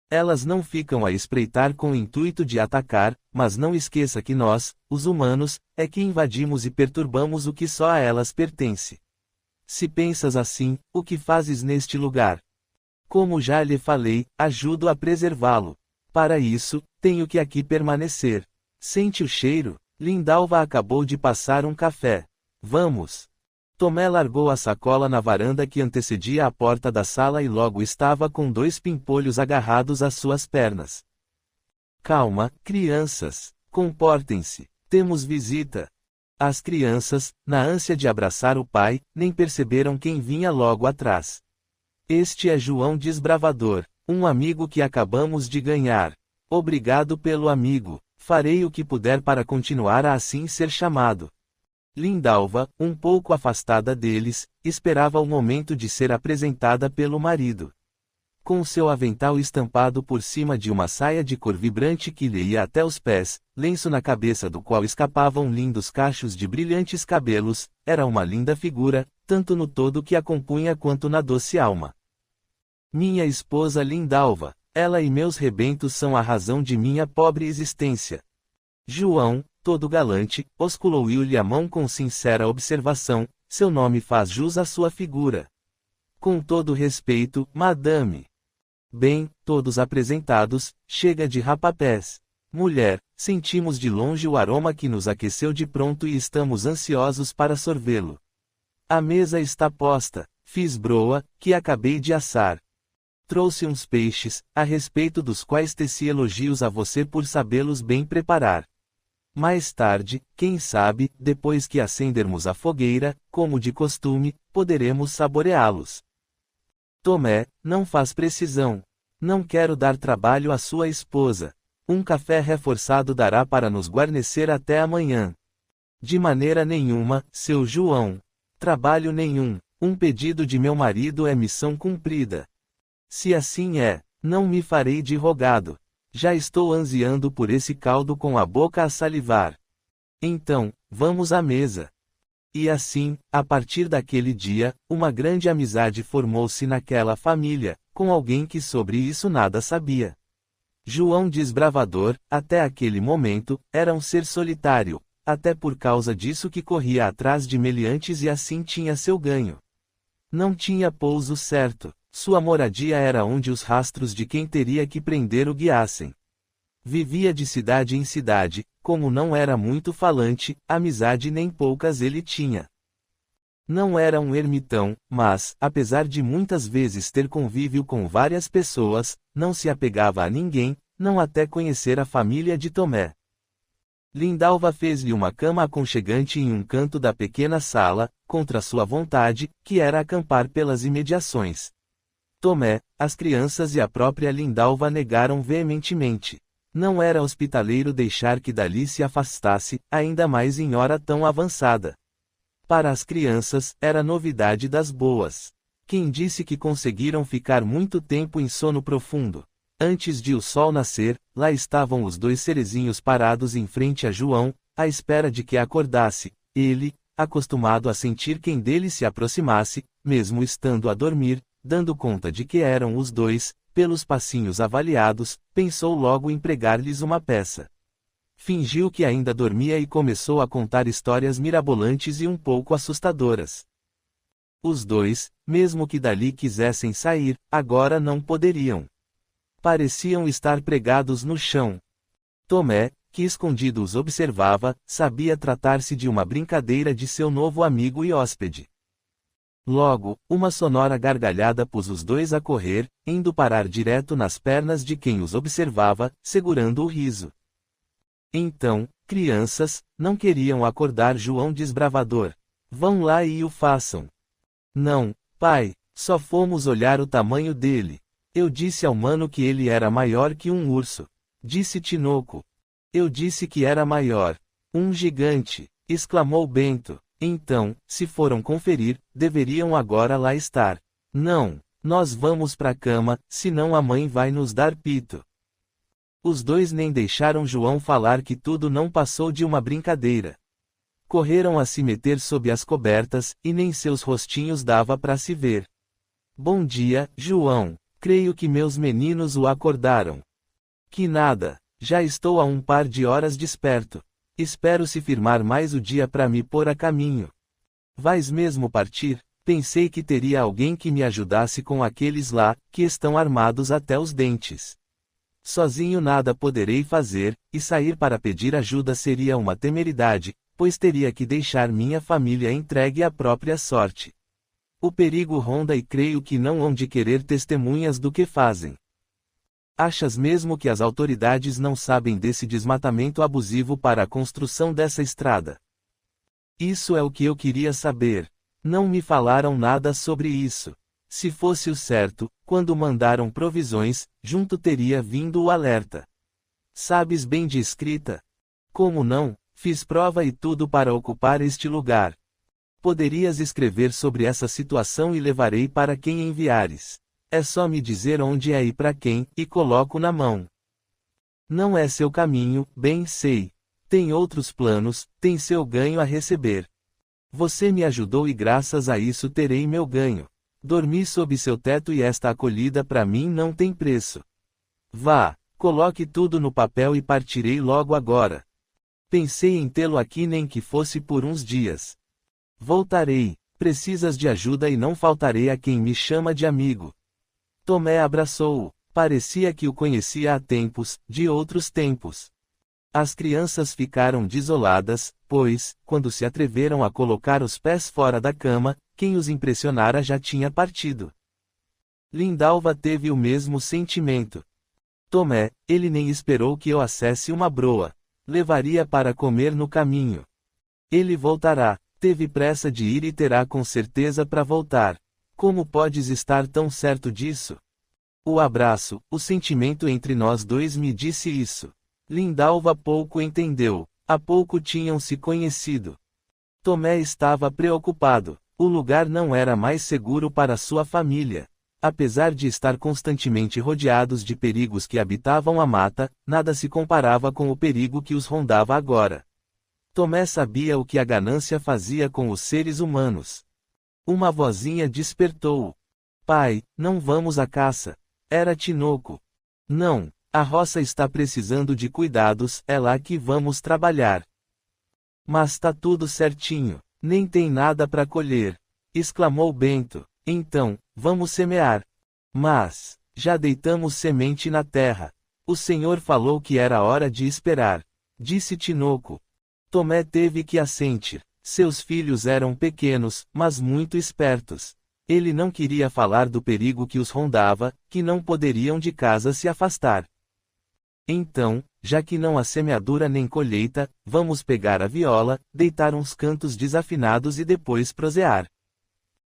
Elas não ficam a espreitar com o intuito de atacar, mas não esqueça que nós, os humanos, é que invadimos e perturbamos o que só a elas pertence. Se pensas assim, o que fazes neste lugar? Como já lhe falei, ajudo a preservá-lo. Para isso, tenho que aqui permanecer. Sente o cheiro? Lindalva acabou de passar um café. Vamos. Tomé largou a sacola na varanda que antecedia a porta da sala e logo estava com 2 pimpolhos agarrados às suas pernas. Calma, crianças. Comportem-se. Temos visita. As crianças, na ânsia de abraçar o pai, nem perceberam quem vinha logo atrás. Este é João Desbravador, um amigo que acabamos de ganhar. Obrigado pelo amigo. Farei o que puder para continuar a assim ser chamado. Lindalva, um pouco afastada deles, esperava o momento de ser apresentada pelo marido. Com seu avental estampado por cima de uma saia de cor vibrante que lhe ia até os pés, lenço na cabeça do qual escapavam lindos cachos de brilhantes cabelos, era uma linda figura, tanto no todo que a compunha quanto na doce alma. Minha esposa Lindalva, ela e meus rebentos são a razão de minha pobre existência. João, todo galante, osculou-lhe a mão com sincera observação, seu nome faz jus à sua figura. Com todo respeito, madame. Bem, todos apresentados, chega de rapapés. Mulher, sentimos de longe o aroma que nos aqueceu de pronto e estamos ansiosos para sorvê-lo. A mesa está posta, fiz broa, que acabei de assar. Trouxe uns peixes, a respeito dos quais teci elogios a você por sabê-los bem preparar. Mais tarde, quem sabe, depois que acendermos a fogueira, como de costume, poderemos saboreá-los. Tomé, não faz precisão. Não quero dar trabalho à sua esposa. Um café reforçado dará para nos guarnecer até amanhã. De maneira nenhuma, seu João. Trabalho nenhum. Um pedido de meu marido é missão cumprida. Se assim é, não me farei de rogado. Já estou ansiando por esse caldo com a boca a salivar. Então, vamos à mesa. E assim, a partir daquele dia, uma grande amizade formou-se naquela família, com alguém que sobre isso nada sabia. João Desbravador, até aquele momento, era um ser solitário, até por causa disso que corria atrás de meliantes e assim tinha seu ganho. Não tinha pouso certo. Sua moradia era onde os rastros de quem teria que prender o guiassem. Vivia de cidade em cidade, como não era muito falante, amizade nem poucas ele tinha. Não era um ermitão, mas, apesar de muitas vezes ter convívio com várias pessoas, não se apegava a ninguém, não até conhecer a família de Tomé. Lindalva fez-lhe uma cama aconchegante em um canto da pequena sala, contra sua vontade, que era acampar pelas imediações. Tomé, as crianças e a própria Lindalva negaram veementemente. Não era hospitaleiro deixar que dali se afastasse, ainda mais em hora tão avançada. Para as crianças, era novidade das boas. Quem disse que conseguiram ficar muito tempo em sono profundo? Antes de o sol nascer, lá estavam os dois serezinhos parados em frente a João, à espera de que acordasse. Ele, acostumado a sentir quem dele se aproximasse, mesmo estando a dormir, dando conta de que eram os dois, pelos passinhos avaliados, pensou logo em pregar-lhes uma peça. Fingiu que ainda dormia e começou a contar histórias mirabolantes e um pouco assustadoras. Os dois, mesmo que dali quisessem sair, agora não poderiam. Pareciam estar pregados no chão. Tomé, que escondido os observava, sabia tratar-se de uma brincadeira de seu novo amigo e hóspede. Logo, uma sonora gargalhada pôs os dois a correr, indo parar direto nas pernas de quem os observava, segurando o riso. Então, crianças, não queriam acordar João Desbravador. Vão lá e o façam. Não, pai, só fomos olhar o tamanho dele. Eu disse ao mano que ele era maior que um urso. Disse Tinoco. Eu disse que era maior. Um gigante, exclamou Bento. Então, se foram conferir, deveriam agora lá estar. Não, nós vamos pra cama, senão a mãe vai nos dar pito. Os dois nem deixaram João falar que tudo não passou de uma brincadeira. Correram a se meter sob as cobertas, e nem seus rostinhos dava para se ver. Bom dia, João. Creio que meus meninos o acordaram. Que nada, já estou há um par de horas desperto. Espero se firmar mais o dia para me pôr a caminho. Vais mesmo partir? Pensei que teria alguém que me ajudasse com aqueles lá, que estão armados até os dentes. Sozinho nada poderei fazer, e sair para pedir ajuda seria uma temeridade, pois teria que deixar minha família entregue à própria sorte. O perigo ronda e creio que não hão de querer testemunhas do que fazem. Achas mesmo que as autoridades não sabem desse desmatamento abusivo para a construção dessa estrada? Isso é o que eu queria saber. Não me falaram nada sobre isso. Se fosse o certo, quando mandaram provisões, junto teria vindo o alerta. Sabes bem de escrita? Como não? Fiz prova e tudo para ocupar este lugar. Poderias escrever sobre essa situação e levarei para quem enviares. É só me dizer onde é e para quem, e coloco na mão. Não é seu caminho, bem sei. Tem outros planos, tem seu ganho a receber. Você me ajudou e graças a isso terei meu ganho. Dormi sob seu teto e esta acolhida para mim não tem preço. Vá, coloque tudo no papel e partirei logo agora. Pensei em tê-lo aqui nem que fosse por uns dias. Voltarei, precisas de ajuda e não faltarei a quem me chama de amigo. Tomé abraçou-o, parecia que o conhecia há tempos, de outros tempos. As crianças ficaram desoladas, pois, quando se atreveram a colocar os pés fora da cama, quem os impressionara já tinha partido. Lindalva teve o mesmo sentimento. Tomé, ele nem esperou que eu acesse uma broa. Levaria para comer no caminho. Ele voltará. Teve pressa de ir e terá com certeza para voltar. Como podes estar tão certo disso? O abraço, o sentimento entre nós dois me disse isso. Lindalva pouco entendeu. Há pouco tinham se conhecido. Tomé estava preocupado. O lugar não era mais seguro para sua família. Apesar de estar constantemente rodeados de perigos que habitavam a mata, nada se comparava com o perigo que os rondava agora. Tomé sabia o que a ganância fazia com os seres humanos. Uma vozinha despertou-o. Pai, não vamos à caça. Era Tinoco. Não, a roça está precisando de cuidados, é lá que vamos trabalhar. Mas tá tudo certinho, nem tem nada para colher, exclamou Bento. Então, vamos semear. Mas, já deitamos semente na terra. O Senhor falou que era hora de esperar, disse Tinoco. Tomé teve que assentir. Seus filhos eram pequenos, mas muito espertos. Ele não queria falar do perigo que os rondava, que não poderiam de casa se afastar. Então, já que não há semeadura nem colheita, vamos pegar a viola, deitar uns cantos desafinados e depois prosear.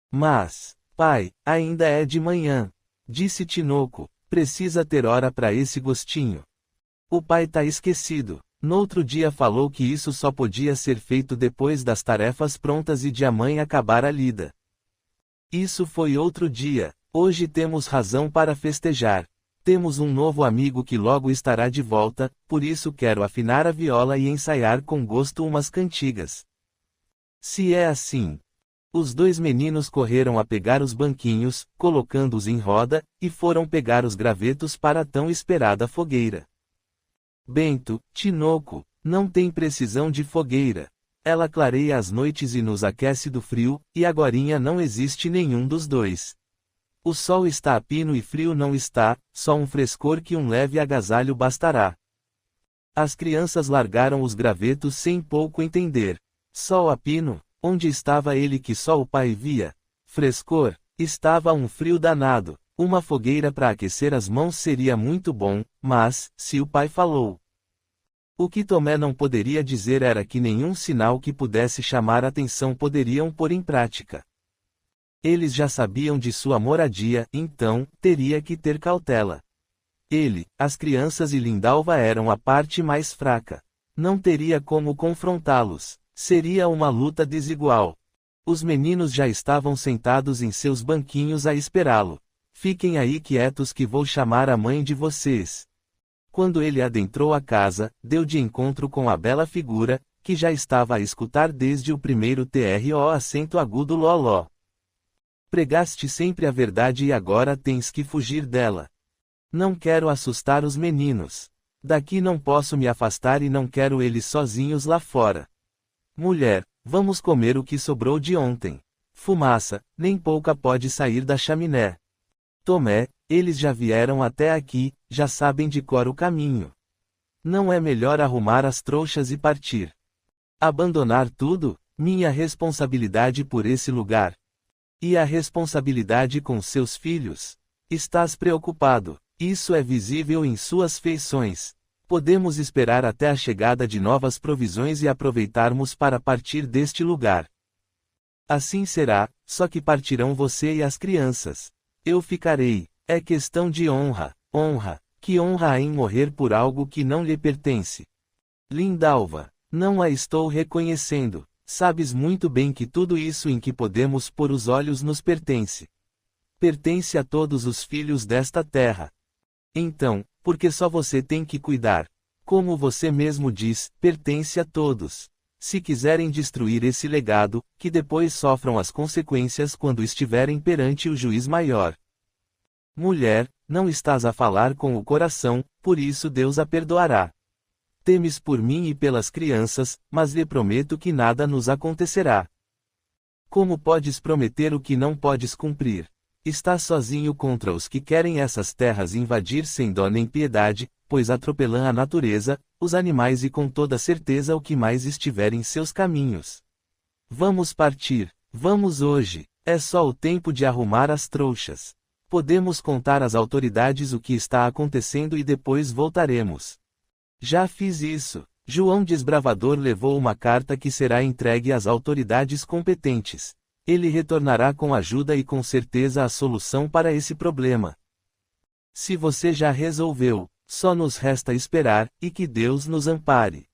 Mas, pai, ainda é de manhã, disse Tinoco, precisa ter hora para esse gostinho. O pai tá esquecido. Noutro dia falou que isso só podia ser feito depois das tarefas prontas e de a mãe acabar a lida. Isso foi outro dia. Hoje temos razão para festejar. Temos um novo amigo que logo estará de volta, por isso quero afinar a viola e ensaiar com gosto umas cantigas. Se é assim. Os dois meninos correram a pegar os banquinhos, colocando-os em roda, e foram pegar os gravetos para a tão esperada fogueira. Bento, Tinoco, não tem precisão de fogueira. Ela clareia as noites e nos aquece do frio, e agorinha não existe nenhum dos dois. O sol está a pino e frio não está, só um frescor que um leve agasalho bastará. As crianças largaram os gravetos sem pouco entender. Sol a pino, onde estava ele que só o pai via? Frescor, estava um frio danado. Uma fogueira para aquecer as mãos seria muito bom, mas, se o pai falou. O que Tomé não poderia dizer era que nenhum sinal que pudesse chamar atenção poderiam pôr em prática. Eles já sabiam de sua moradia, então, teria que ter cautela. Ele, as crianças e Lindalva eram a parte mais fraca. Não teria como confrontá-los. Seria uma luta desigual. Os meninos já estavam sentados em seus banquinhos a esperá-lo. Fiquem aí quietos que vou chamar a mãe de vocês. Quando ele adentrou a casa, deu de encontro com a bela figura, que já estava a escutar desde o primeiro tro acento agudo loló. Pregaste sempre a verdade e agora tens que fugir dela. Não quero assustar os meninos. Daqui não posso me afastar e não quero eles sozinhos lá fora. Mulher, vamos comer o que sobrou de ontem. Fumaça, nem pouca pode sair da chaminé. Tomé, eles já vieram até aqui, já sabem de cor o caminho. Não é melhor arrumar as trouxas e partir? Abandonar tudo? Minha responsabilidade por esse lugar. E a responsabilidade com seus filhos? Estás preocupado. Isso é visível em suas feições. Podemos esperar até a chegada de novas provisões e aproveitarmos para partir deste lugar. Assim será, só que partirão você e as crianças. Eu ficarei. É questão de honra. Honra. Que honra há em morrer por algo que não lhe pertence? Lindalva. Não a estou reconhecendo. Sabes muito bem que tudo isso em que podemos pôr os olhos nos pertence. Pertence a todos os filhos desta terra. Então, porque só você tem que cuidar. Como você mesmo diz, pertence a todos. Se quiserem destruir esse legado, que depois sofram as consequências quando estiverem perante o juiz maior. Mulher, não estás a falar com o coração, por isso Deus a perdoará. Temes por mim e pelas crianças, mas lhe prometo que nada nos acontecerá. Como podes prometer o que não podes cumprir? Estás sozinho contra os que querem essas terras invadir sem dó nem piedade, pois atropelam a natureza, os animais e com toda certeza o que mais estiver em seus caminhos. Vamos partir, vamos hoje, é só o tempo de arrumar as trouxas. Podemos contar às autoridades o que está acontecendo e depois voltaremos. Já fiz isso. João Desbravador levou uma carta que será entregue às autoridades competentes. Ele retornará com ajuda e com certeza a solução para esse problema. Se você já resolveu, só nos resta esperar, e que Deus nos ampare.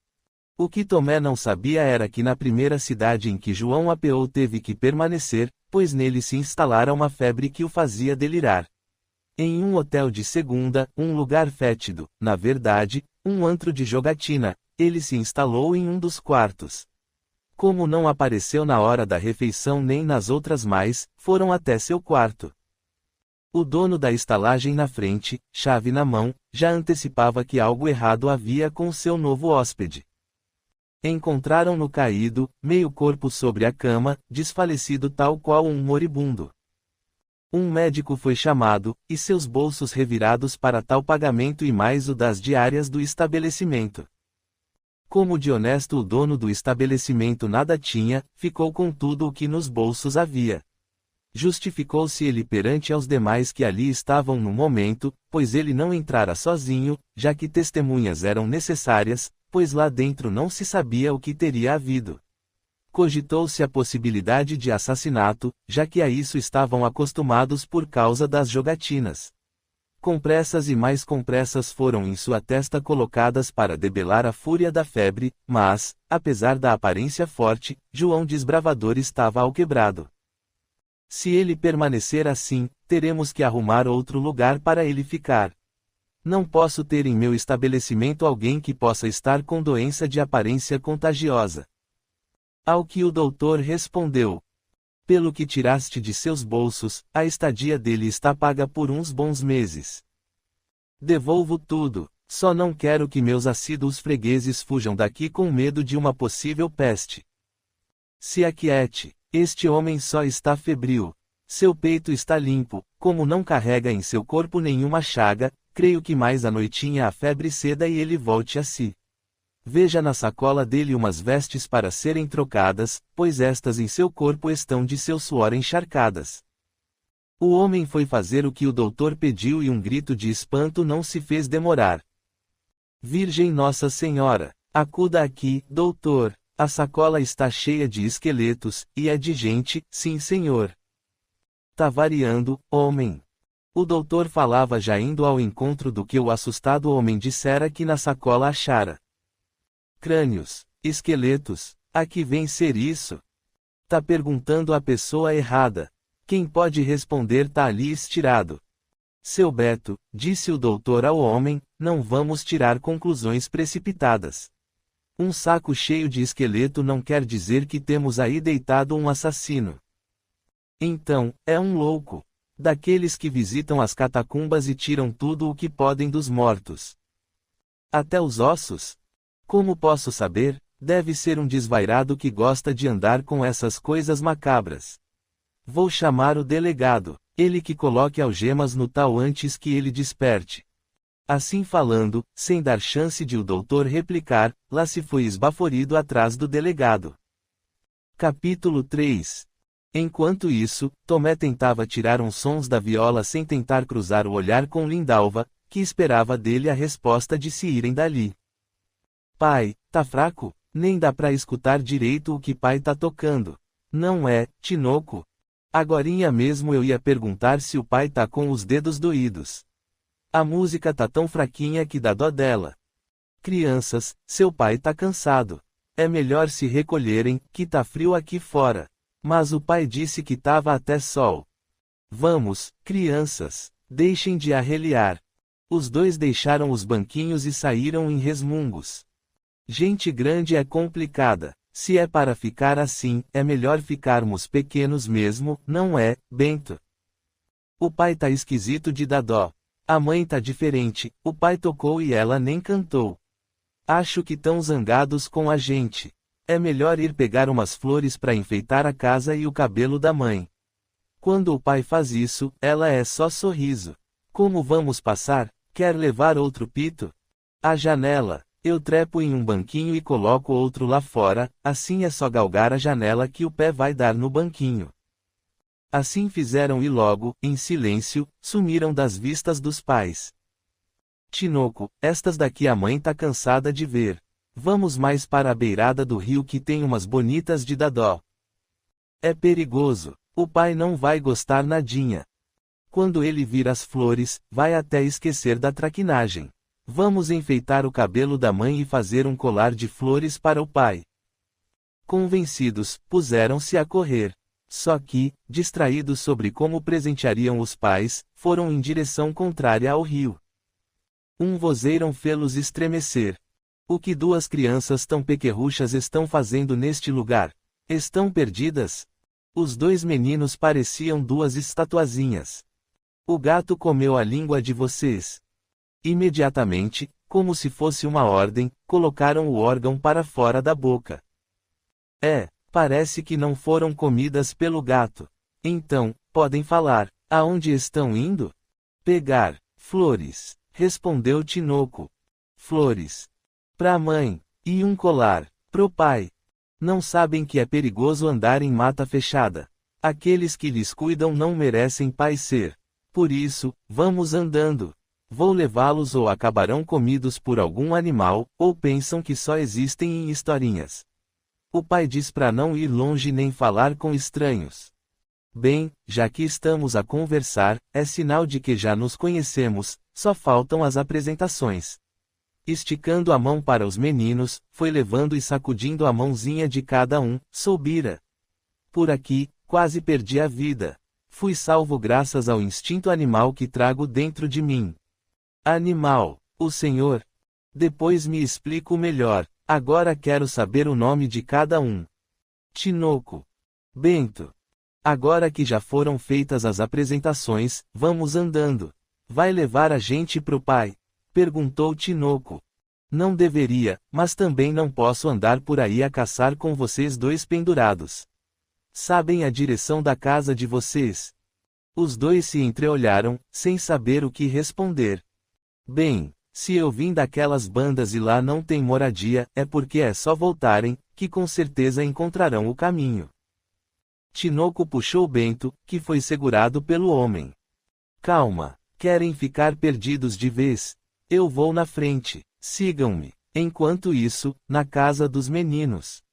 O que Tomé não sabia era que na primeira cidade em que João apeou teve que permanecer, pois nele se instalara uma febre que o fazia delirar. Em um hotel de segunda, um lugar fétido, na verdade, um antro de jogatina, ele se instalou em um dos quartos. Como não apareceu na hora da refeição nem nas outras mais, foram até seu quarto. O dono da estalagem na frente, chave na mão, já antecipava que algo errado havia com seu novo hóspede. Encontraram-no caído, meio corpo sobre a cama, desfalecido tal qual um moribundo. Um médico foi chamado, e seus bolsos revirados para tal pagamento e mais o das diárias do estabelecimento. Como de honesto o dono do estabelecimento nada tinha, ficou com tudo o que nos bolsos havia. Justificou-se ele perante aos demais que ali estavam no momento, pois ele não entrara sozinho, já que testemunhas eram necessárias, pois lá dentro não se sabia o que teria havido. Cogitou-se a possibilidade de assassinato, já que a isso estavam acostumados por causa das jogatinas. Compressas e mais compressas foram em sua testa colocadas para debelar a fúria da febre, mas, apesar da aparência forte, João Desbravador estava alquebrado. Se ele permanecer assim, teremos que arrumar outro lugar para ele ficar. Não posso ter em meu estabelecimento alguém que possa estar com doença de aparência contagiosa. Ao que o doutor respondeu: pelo que tiraste de seus bolsos, a estadia dele está paga por uns bons meses. Devolvo tudo, só não quero que meus assíduos fregueses fujam daqui com medo de uma possível peste. Se aquiete, este homem só está febril. Seu peito está limpo, como não carrega em seu corpo nenhuma chaga, creio que mais à noitinha a febre ceda e ele volte a si. Veja na sacola dele umas vestes para serem trocadas, pois estas em seu corpo estão de seu suor encharcadas. O homem foi fazer o que o doutor pediu e um grito de espanto não se fez demorar. Virgem Nossa Senhora, acuda aqui, doutor, a sacola está cheia de esqueletos, e é de gente, sim senhor. Tá variando, homem. O doutor falava já indo ao encontro do que o assustado homem dissera que na sacola achara. Crânios, esqueletos, a que vem ser isso? Tá perguntando a pessoa errada. Quem pode responder tá ali estirado. Seu Beto, disse o doutor ao homem, não vamos tirar conclusões precipitadas. Um saco cheio de esqueleto não quer dizer que temos aí deitado um assassino. Então, é um louco. Daqueles que visitam as catacumbas e tiram tudo o que podem dos mortos. Até os ossos? Como posso saber? Deve ser um desvairado que gosta de andar com essas coisas macabras. Vou chamar o delegado, ele que coloque algemas no tal antes que ele desperte. Assim falando, sem dar chance de o doutor replicar, lá se foi esbaforido atrás do delegado. Capítulo 3. Enquanto isso, Tomé tentava tirar uns sons da viola sem tentar cruzar o olhar com Lindalva, que esperava dele a resposta de se irem dali. Pai, tá fraco? Nem dá pra escutar direito o que pai tá tocando. Não é, Tinoco? Agorinha mesmo eu ia perguntar se o pai tá com os dedos doídos. A música tá tão fraquinha que dá dó dela. Crianças, seu pai tá cansado. É melhor se recolherem, que tá frio aqui fora. Mas o pai disse que tava até sol. Vamos, crianças, deixem de arreliar. Os dois deixaram os banquinhos e saíram em resmungos. Gente grande é complicada. Se é para ficar assim, é melhor ficarmos pequenos mesmo, não é, Bento? O pai tá esquisito de dar dó. A mãe tá diferente, o pai tocou e ela nem cantou. Acho que tão zangados com a gente. É melhor ir pegar umas flores para enfeitar a casa e o cabelo da mãe. Quando o pai faz isso, ela é só sorriso. Como vamos passar? Quer levar outro pito? A janela. Eu trepo em um banquinho e coloco outro lá fora, assim é só galgar a janela que o pé vai dar no banquinho. Assim fizeram e logo, em silêncio, sumiram das vistas dos pais. Tinoco, estas daqui a mãe tá cansada de ver. Vamos mais para a beirada do rio que tem umas bonitas de dar dó. É perigoso. O pai não vai gostar nadinha. Quando ele vir as flores, vai até esquecer da traquinagem. Vamos enfeitar o cabelo da mãe e fazer um colar de flores para o pai. Convencidos, puseram-se a correr. Só que, distraídos sobre como presenteariam os pais, foram em direção contrária ao rio. Um vozeirão fê-los estremecer. O que duas crianças tão pequerruchas estão fazendo neste lugar? Estão perdidas? Os dois meninos pareciam duas estatuazinhas. O gato comeu a língua de vocês. Imediatamente, como se fosse uma ordem, colocaram o órgão para fora da boca. Parece que não foram comidas pelo gato. Então, podem falar. Aonde estão indo? Pegar flores, respondeu Tinoco. Flores. Pra mãe. E um colar. Pro pai. Não sabem que é perigoso andar em mata fechada. Aqueles que lhes cuidam não merecem pai ser. Por isso, vamos andando. Vou levá-los ou acabarão comidos por algum animal, ou pensam que só existem em historinhas. O pai diz para não ir longe nem falar com estranhos. Bem, já que estamos a conversar, é sinal de que já nos conhecemos, só faltam as apresentações. Esticando a mão para os meninos, foi levando e sacudindo a mãozinha de cada um. Sou Bira. Por aqui, quase perdi a vida. Fui salvo graças ao instinto animal que trago dentro de mim. Animal, o senhor? Depois me explico melhor. Agora quero saber o nome de cada um. Tinoco. Bento. Agora que já foram feitas as apresentações, vamos andando. Vai levar a gente pro pai? Perguntou Tinoco. Não deveria, mas também não posso andar por aí a caçar com vocês dois pendurados. Sabem a direção da casa de vocês? Os dois se entreolharam, sem saber o que responder. Bem, se eu vim daquelas bandas e lá não tem moradia, é porque é só voltarem, que com certeza encontrarão o caminho. Tinoco puxou Bento, que foi segurado pelo homem. Calma, querem ficar perdidos de vez? Eu vou na frente, sigam-me. Enquanto isso, na casa dos meninos.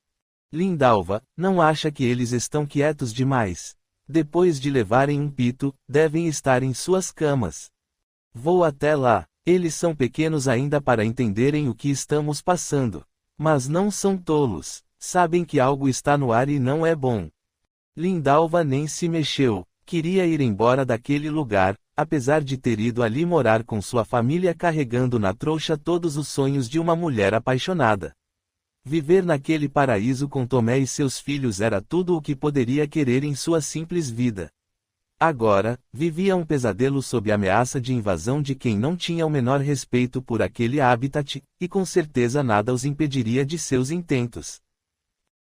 Lindalva, não acha que eles estão quietos demais? Depois de levarem um pito, devem estar em suas camas. Vou até lá. Eles são pequenos ainda para entenderem o que estamos passando. Mas não são tolos. Sabem que algo está no ar e não é bom. Lindalva nem se mexeu. Queria ir embora daquele lugar, apesar de ter ido ali morar com sua família carregando na trouxa todos os sonhos de uma mulher apaixonada. Viver naquele paraíso com Tomé e seus filhos era tudo o que poderia querer em sua simples vida. Agora, vivia um pesadelo sob ameaça de invasão de quem não tinha o menor respeito por aquele habitat, e com certeza nada os impediria de seus intentos.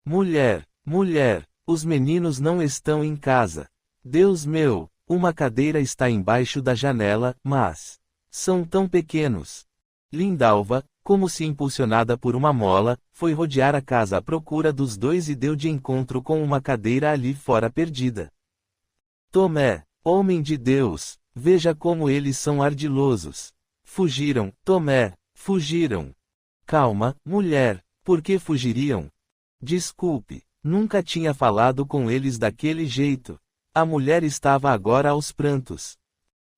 Mulher, mulher, os meninos não estão em casa. Deus meu, uma cadeira está embaixo da janela, mas são tão pequenos. Lindalva, como se impulsionada por uma mola, foi rodear a casa à procura dos dois e deu de encontro com uma cadeira ali fora perdida. Tomé, homem de Deus, veja como eles são ardilosos. Fugiram, Tomé, fugiram. Calma, mulher, por que fugiriam? Desculpe, nunca tinha falado com eles daquele jeito. A mulher estava agora aos prantos.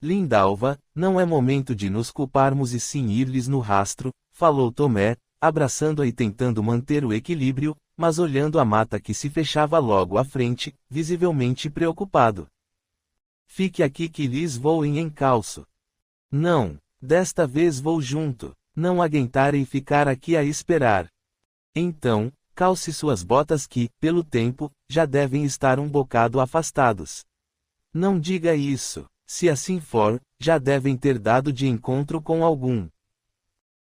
Lindalva, não é momento de nos culparmos e sim ir-lhes no rastro, falou Tomé, abraçando-a e tentando manter o equilíbrio, mas olhando a mata que se fechava logo à frente, visivelmente preocupado. Fique aqui que lhes vou em encalço. Não, desta vez vou junto, não aguentarei ficar aqui a esperar. Então, calce suas botas que, pelo tempo, já devem estar um bocado afastados. Não diga isso, se assim for, já devem ter dado de encontro com algum.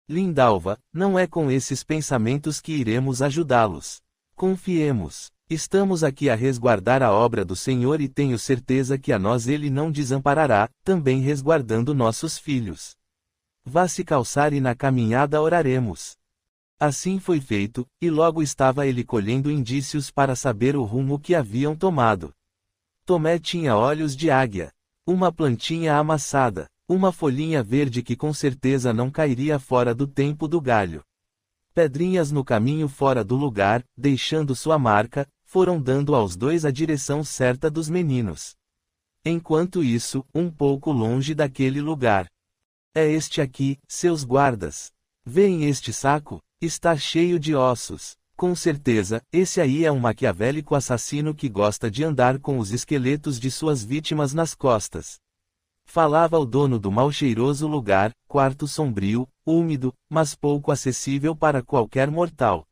Lindalva, não é com esses pensamentos que iremos ajudá-los. Confiemos. Estamos aqui a resguardar a obra do Senhor e tenho certeza que a nós Ele não desamparará, também resguardando nossos filhos. Vá se calçar e na caminhada oraremos. Assim foi feito, e logo estava ele colhendo indícios para saber o rumo que haviam tomado. Tomé tinha olhos de águia. Uma plantinha amassada. Uma folhinha verde que com certeza não cairia fora do tempo do galho. Pedrinhas no caminho fora do lugar, deixando sua marca, foram dando aos dois a direção certa dos meninos. Enquanto isso, um pouco longe daquele lugar. É este aqui, seus guardas. Vêem este saco? Está cheio de ossos. Com certeza, esse aí é um maquiavélico assassino que gosta de andar com os esqueletos de suas vítimas nas costas. Falava o dono do mal cheiroso lugar, quarto sombrio, úmido, mas pouco acessível para qualquer mortal.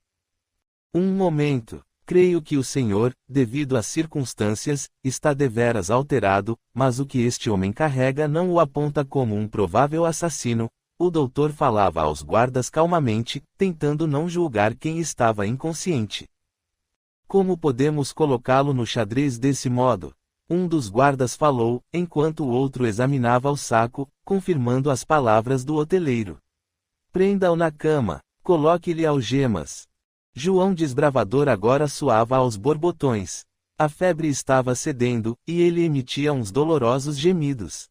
Um momento. Creio que o senhor, devido às circunstâncias, está deveras alterado, mas o que este homem carrega não o aponta como um provável assassino. O doutor falava aos guardas calmamente, tentando não julgar quem estava inconsciente. Como podemos colocá-lo no xadrez desse modo? Um dos guardas falou, enquanto o outro examinava o saco, confirmando as palavras do hoteleiro. Prenda-o na cama, coloque-lhe algemas. João Desbravador agora suava aos borbotões. A febre estava cedendo, e ele emitia uns dolorosos gemidos.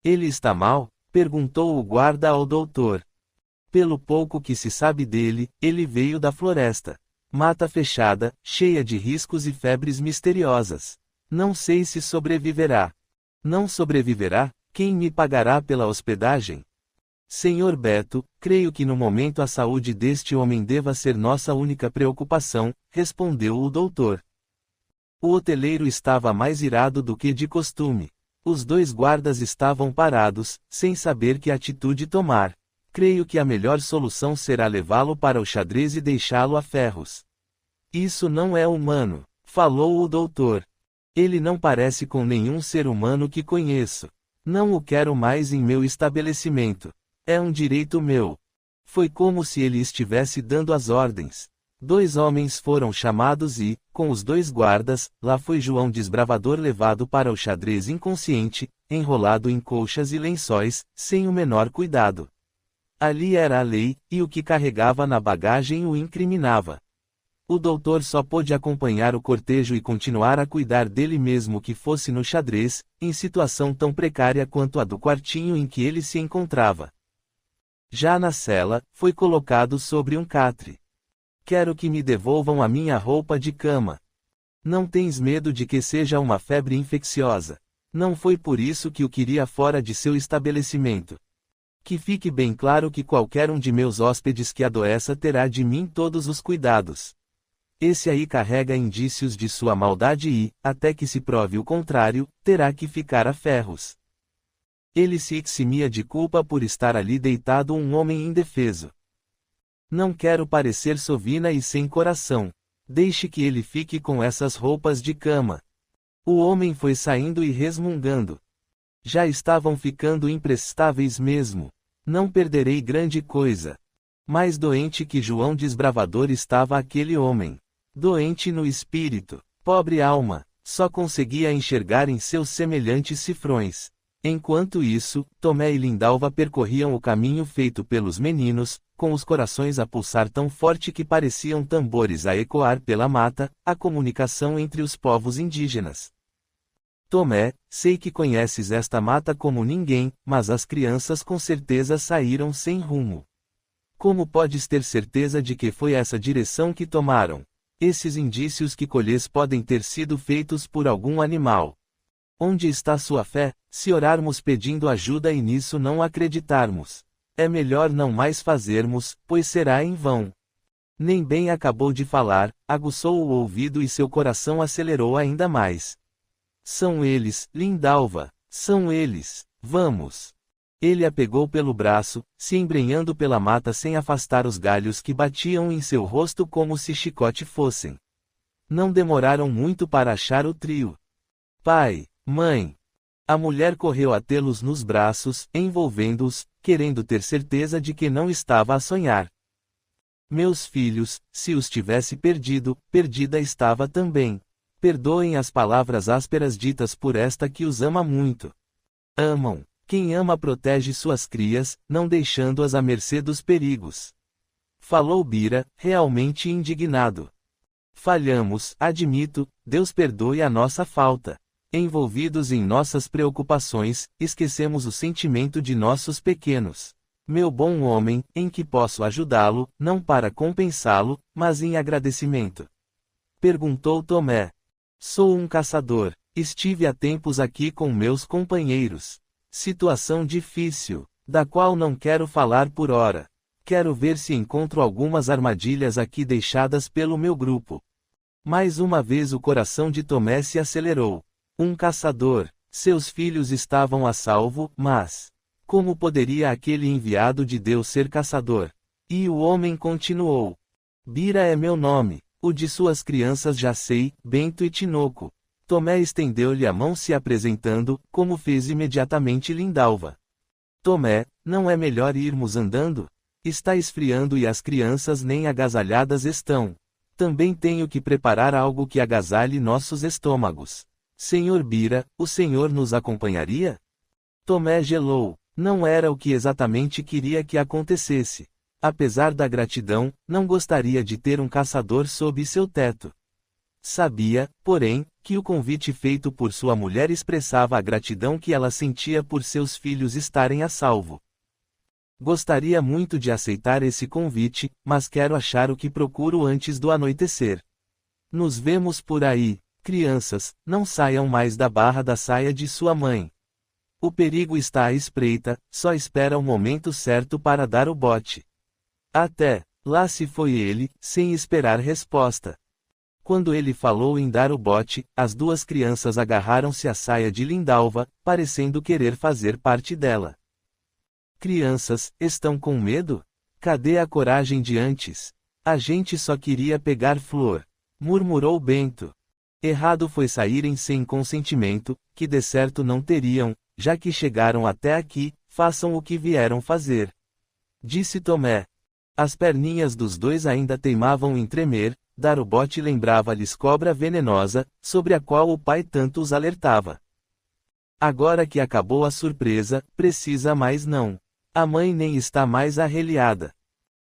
Ele está mal? Perguntou o guarda ao doutor. Pelo pouco que se sabe dele, ele veio da floresta. Mata fechada, cheia de riscos e febres misteriosas. Não sei se sobreviverá. Não sobreviverá? Quem me pagará pela hospedagem? Senhor Beto, creio que no momento a saúde deste homem deva ser nossa única preocupação, respondeu o doutor. O hoteleiro estava mais irado do que de costume. Os dois guardas estavam parados, sem saber que atitude tomar. Creio que a melhor solução será levá-lo para o xadrez e deixá-lo a ferros. Isso não é humano, falou o doutor. Ele não parece com nenhum ser humano que conheço. Não o quero mais em meu estabelecimento. É um direito meu. Foi como se ele estivesse dando as ordens. Dois homens foram chamados e, com os dois guardas, lá foi João Desbravador levado para o xadrez inconsciente, enrolado em colchas e lençóis, sem o menor cuidado. Ali era a lei, e o que carregava na bagagem o incriminava. O doutor só pôde acompanhar o cortejo e continuar a cuidar dele mesmo que fosse no xadrez, em situação tão precária quanto a do quartinho em que ele se encontrava. Já na cela, foi colocado sobre um catre. Quero que me devolvam a minha roupa de cama. Não tens medo de que seja uma febre infecciosa? Não foi por isso que o queria fora de seu estabelecimento. Que fique bem claro que qualquer um de meus hóspedes que adoeça terá de mim todos os cuidados. Esse aí carrega indícios de sua maldade e, até que se prove o contrário, terá que ficar a ferros. Ele se eximia de culpa por estar ali deitado um homem indefeso. Não quero parecer sovina e sem coração. Deixe que ele fique com essas roupas de cama. O homem foi saindo e resmungando. Já estavam ficando imprestáveis mesmo. Não perderei grande coisa. Mais doente que João Desbravador estava aquele homem. Doente no espírito. Pobre alma. Só conseguia enxergar em seus semelhantes cifrões. Enquanto isso, Tomé e Lindalva percorriam o caminho feito pelos meninos, com os corações a pulsar tão forte que pareciam tambores a ecoar pela mata, a comunicação entre os povos indígenas. Tomé, sei que conheces esta mata como ninguém, mas as crianças com certeza saíram sem rumo. Como podes ter certeza de que foi essa direção que tomaram? Esses indícios que colhes podem ter sido feitos por algum animal. Onde está sua fé, se orarmos pedindo ajuda e nisso não acreditarmos? É melhor não mais fazermos, pois será em vão. Nem bem acabou de falar, aguçou o ouvido e seu coração acelerou ainda mais. São eles, Lindalva, são eles, vamos. Ele a pegou pelo braço, se embrenhando pela mata sem afastar os galhos que batiam em seu rosto como se chicote fossem. Não demoraram muito para achar o trio. Pai, mãe. A mulher correu a tê-los nos braços, envolvendo-os, querendo ter certeza de que não estava a sonhar. Meus filhos, se os tivesse perdido, perdida estava também. Perdoem as palavras ásperas ditas por esta que os ama muito. Amam. Quem ama protege suas crias, não deixando-as à mercê dos perigos. Falou Bira, realmente indignado. Falhamos, admito, Deus perdoe a nossa falta. Envolvidos em nossas preocupações, esquecemos o sentimento de nossos pequenos. Meu bom homem, em que posso ajudá-lo, não para compensá-lo, mas em agradecimento? Perguntou Tomé. Sou um caçador. Estive há tempos aqui com meus companheiros. Situação difícil, da qual não quero falar por hora. Quero ver se encontro algumas armadilhas aqui deixadas pelo meu grupo. Mais uma vez o coração de Tomé se acelerou. Um caçador. Seus filhos estavam a salvo, mas como poderia aquele enviado de Deus ser caçador? E o homem continuou. Bira é meu nome. O de suas crianças já sei, Bento e Tinoco. Tomé estendeu-lhe a mão se apresentando, como fez imediatamente Lindalva. Tomé, não é melhor irmos andando? Está esfriando e as crianças nem agasalhadas estão. Também tenho que preparar algo que agasalhe nossos estômagos. Senhor Bira, o senhor nos acompanharia? Tomé gelou. Não era o que exatamente queria que acontecesse. Apesar da gratidão, não gostaria de ter um caçador sob seu teto. Sabia, porém, que o convite feito por sua mulher expressava a gratidão que ela sentia por seus filhos estarem a salvo. Gostaria muito de aceitar esse convite, mas quero achar o que procuro antes do anoitecer. Nos vemos por aí. Crianças, não saiam mais da barra da saia de sua mãe. O perigo está à espreita, só espera o momento certo para dar o bote. Até lá se foi ele, sem esperar resposta. Quando ele falou em dar o bote, as duas crianças agarraram-se à saia de Lindalva, parecendo querer fazer parte dela. Crianças, estão com medo? Cadê a coragem de antes? A gente só queria pegar flor, murmurou Bento. Errado foi saírem sem consentimento, que de certo não teriam, já que chegaram até aqui, façam o que vieram fazer. Disse Tomé. As perninhas dos dois ainda teimavam em tremer, dar o bote lembrava-lhes cobra venenosa, sobre a qual o pai tanto os alertava. Agora que acabou a surpresa, precisa mais não. A mãe nem está mais arreliada.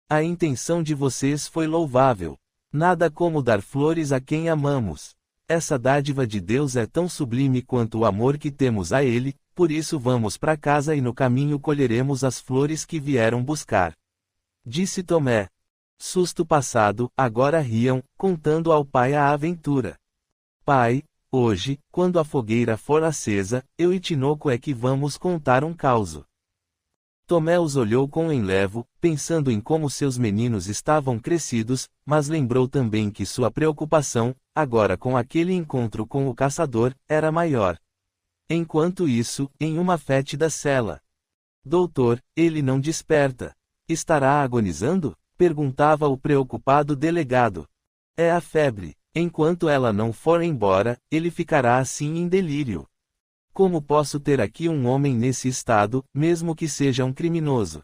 A intenção de vocês foi louvável. Nada como dar flores a quem amamos. Essa dádiva de Deus é tão sublime quanto o amor que temos a Ele, por isso vamos para casa e no caminho colheremos as flores que vieram buscar. Disse Tomé. Susto passado, agora riam, contando ao pai a aventura. Pai, hoje, quando a fogueira for acesa, eu e Tinoco é que vamos contar um causo. Tomé os olhou com enlevo, pensando em como seus meninos estavam crescidos, mas lembrou também que sua preocupação, agora com aquele encontro com o caçador, era maior. Enquanto isso, em uma fétida cela. Doutor, ele não desperta. Estará agonizando? Perguntava o preocupado delegado. É a febre. Enquanto ela não for embora, ele ficará assim em delírio. Como posso ter aqui um homem nesse estado, mesmo que seja um criminoso?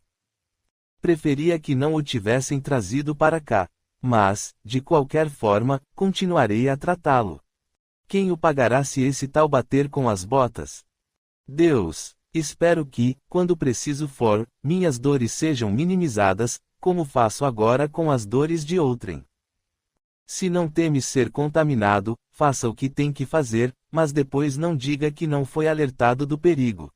Preferia que não o tivessem trazido para cá. Mas, de qualquer forma, continuarei a tratá-lo. Quem o pagará se esse tal bater com as botas? Deus. Espero que, quando preciso for, minhas dores sejam minimizadas, como faço agora com as dores de outrem. Se não teme ser contaminado, faça o que tem que fazer, mas depois não diga que não foi alertado do perigo.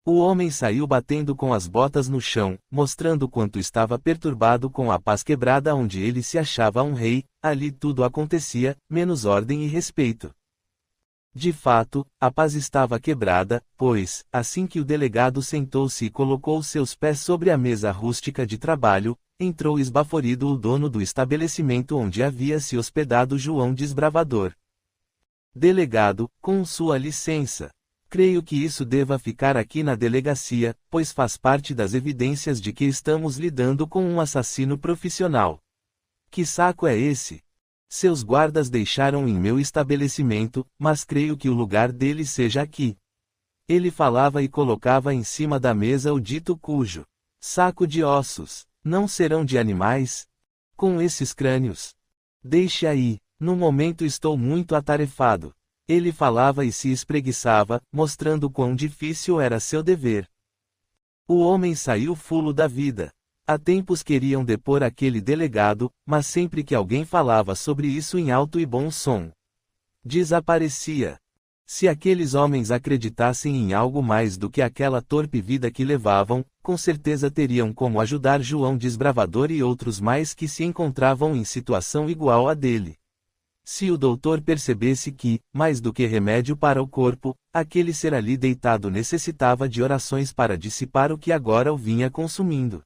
O homem saiu batendo com as botas no chão, mostrando quanto estava perturbado com a paz quebrada onde ele se achava um rei, ali tudo acontecia, menos ordem e respeito. De fato, a paz estava quebrada, pois, assim que o delegado sentou-se e colocou seus pés sobre a mesa rústica de trabalho, entrou esbaforido o dono do estabelecimento onde havia se hospedado João Desbravador. Delegado, com sua licença. Creio que isso deva ficar aqui na delegacia, pois faz parte das evidências de que estamos lidando com um assassino profissional. Que saco é esse? Seus guardas deixaram em meu estabelecimento, mas creio que o lugar dele seja aqui. Ele falava e colocava em cima da mesa o dito cujo. Saco de ossos. Não serão de animais? Com esses crânios. Deixe aí, no momento estou muito atarefado. Ele falava e se espreguiçava, mostrando quão difícil era seu dever. O homem saiu fulo da vida. Há tempos queriam depor aquele delegado, mas sempre que alguém falava sobre isso em alto e bom som, desaparecia. Se aqueles homens acreditassem em algo mais do que aquela torpe vida que levavam, com certeza teriam como ajudar João Desbravador e outros mais que se encontravam em situação igual à dele. Se o doutor percebesse que, mais do que remédio para o corpo, aquele ser ali deitado necessitava de orações para dissipar o que agora o vinha consumindo.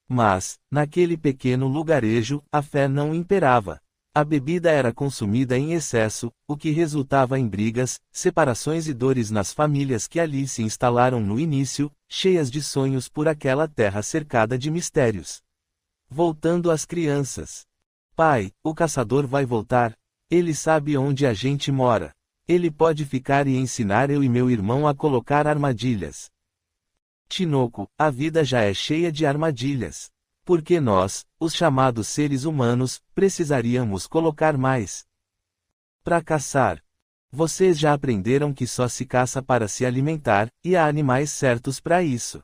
Mas, naquele pequeno lugarejo, a fé não imperava. A bebida era consumida em excesso, o que resultava em brigas, separações e dores nas famílias que ali se instalaram no início, cheias de sonhos por aquela terra cercada de mistérios. Voltando às crianças. Pai, o caçador vai voltar. Ele sabe onde a gente mora. Ele pode ficar e ensinar eu e meu irmão a colocar armadilhas. Tinoco, a vida já é cheia de armadilhas. Porque nós, os chamados seres humanos, precisaríamos colocar mais. Para caçar. Vocês já aprenderam que só se caça para se alimentar, e há animais certos para isso.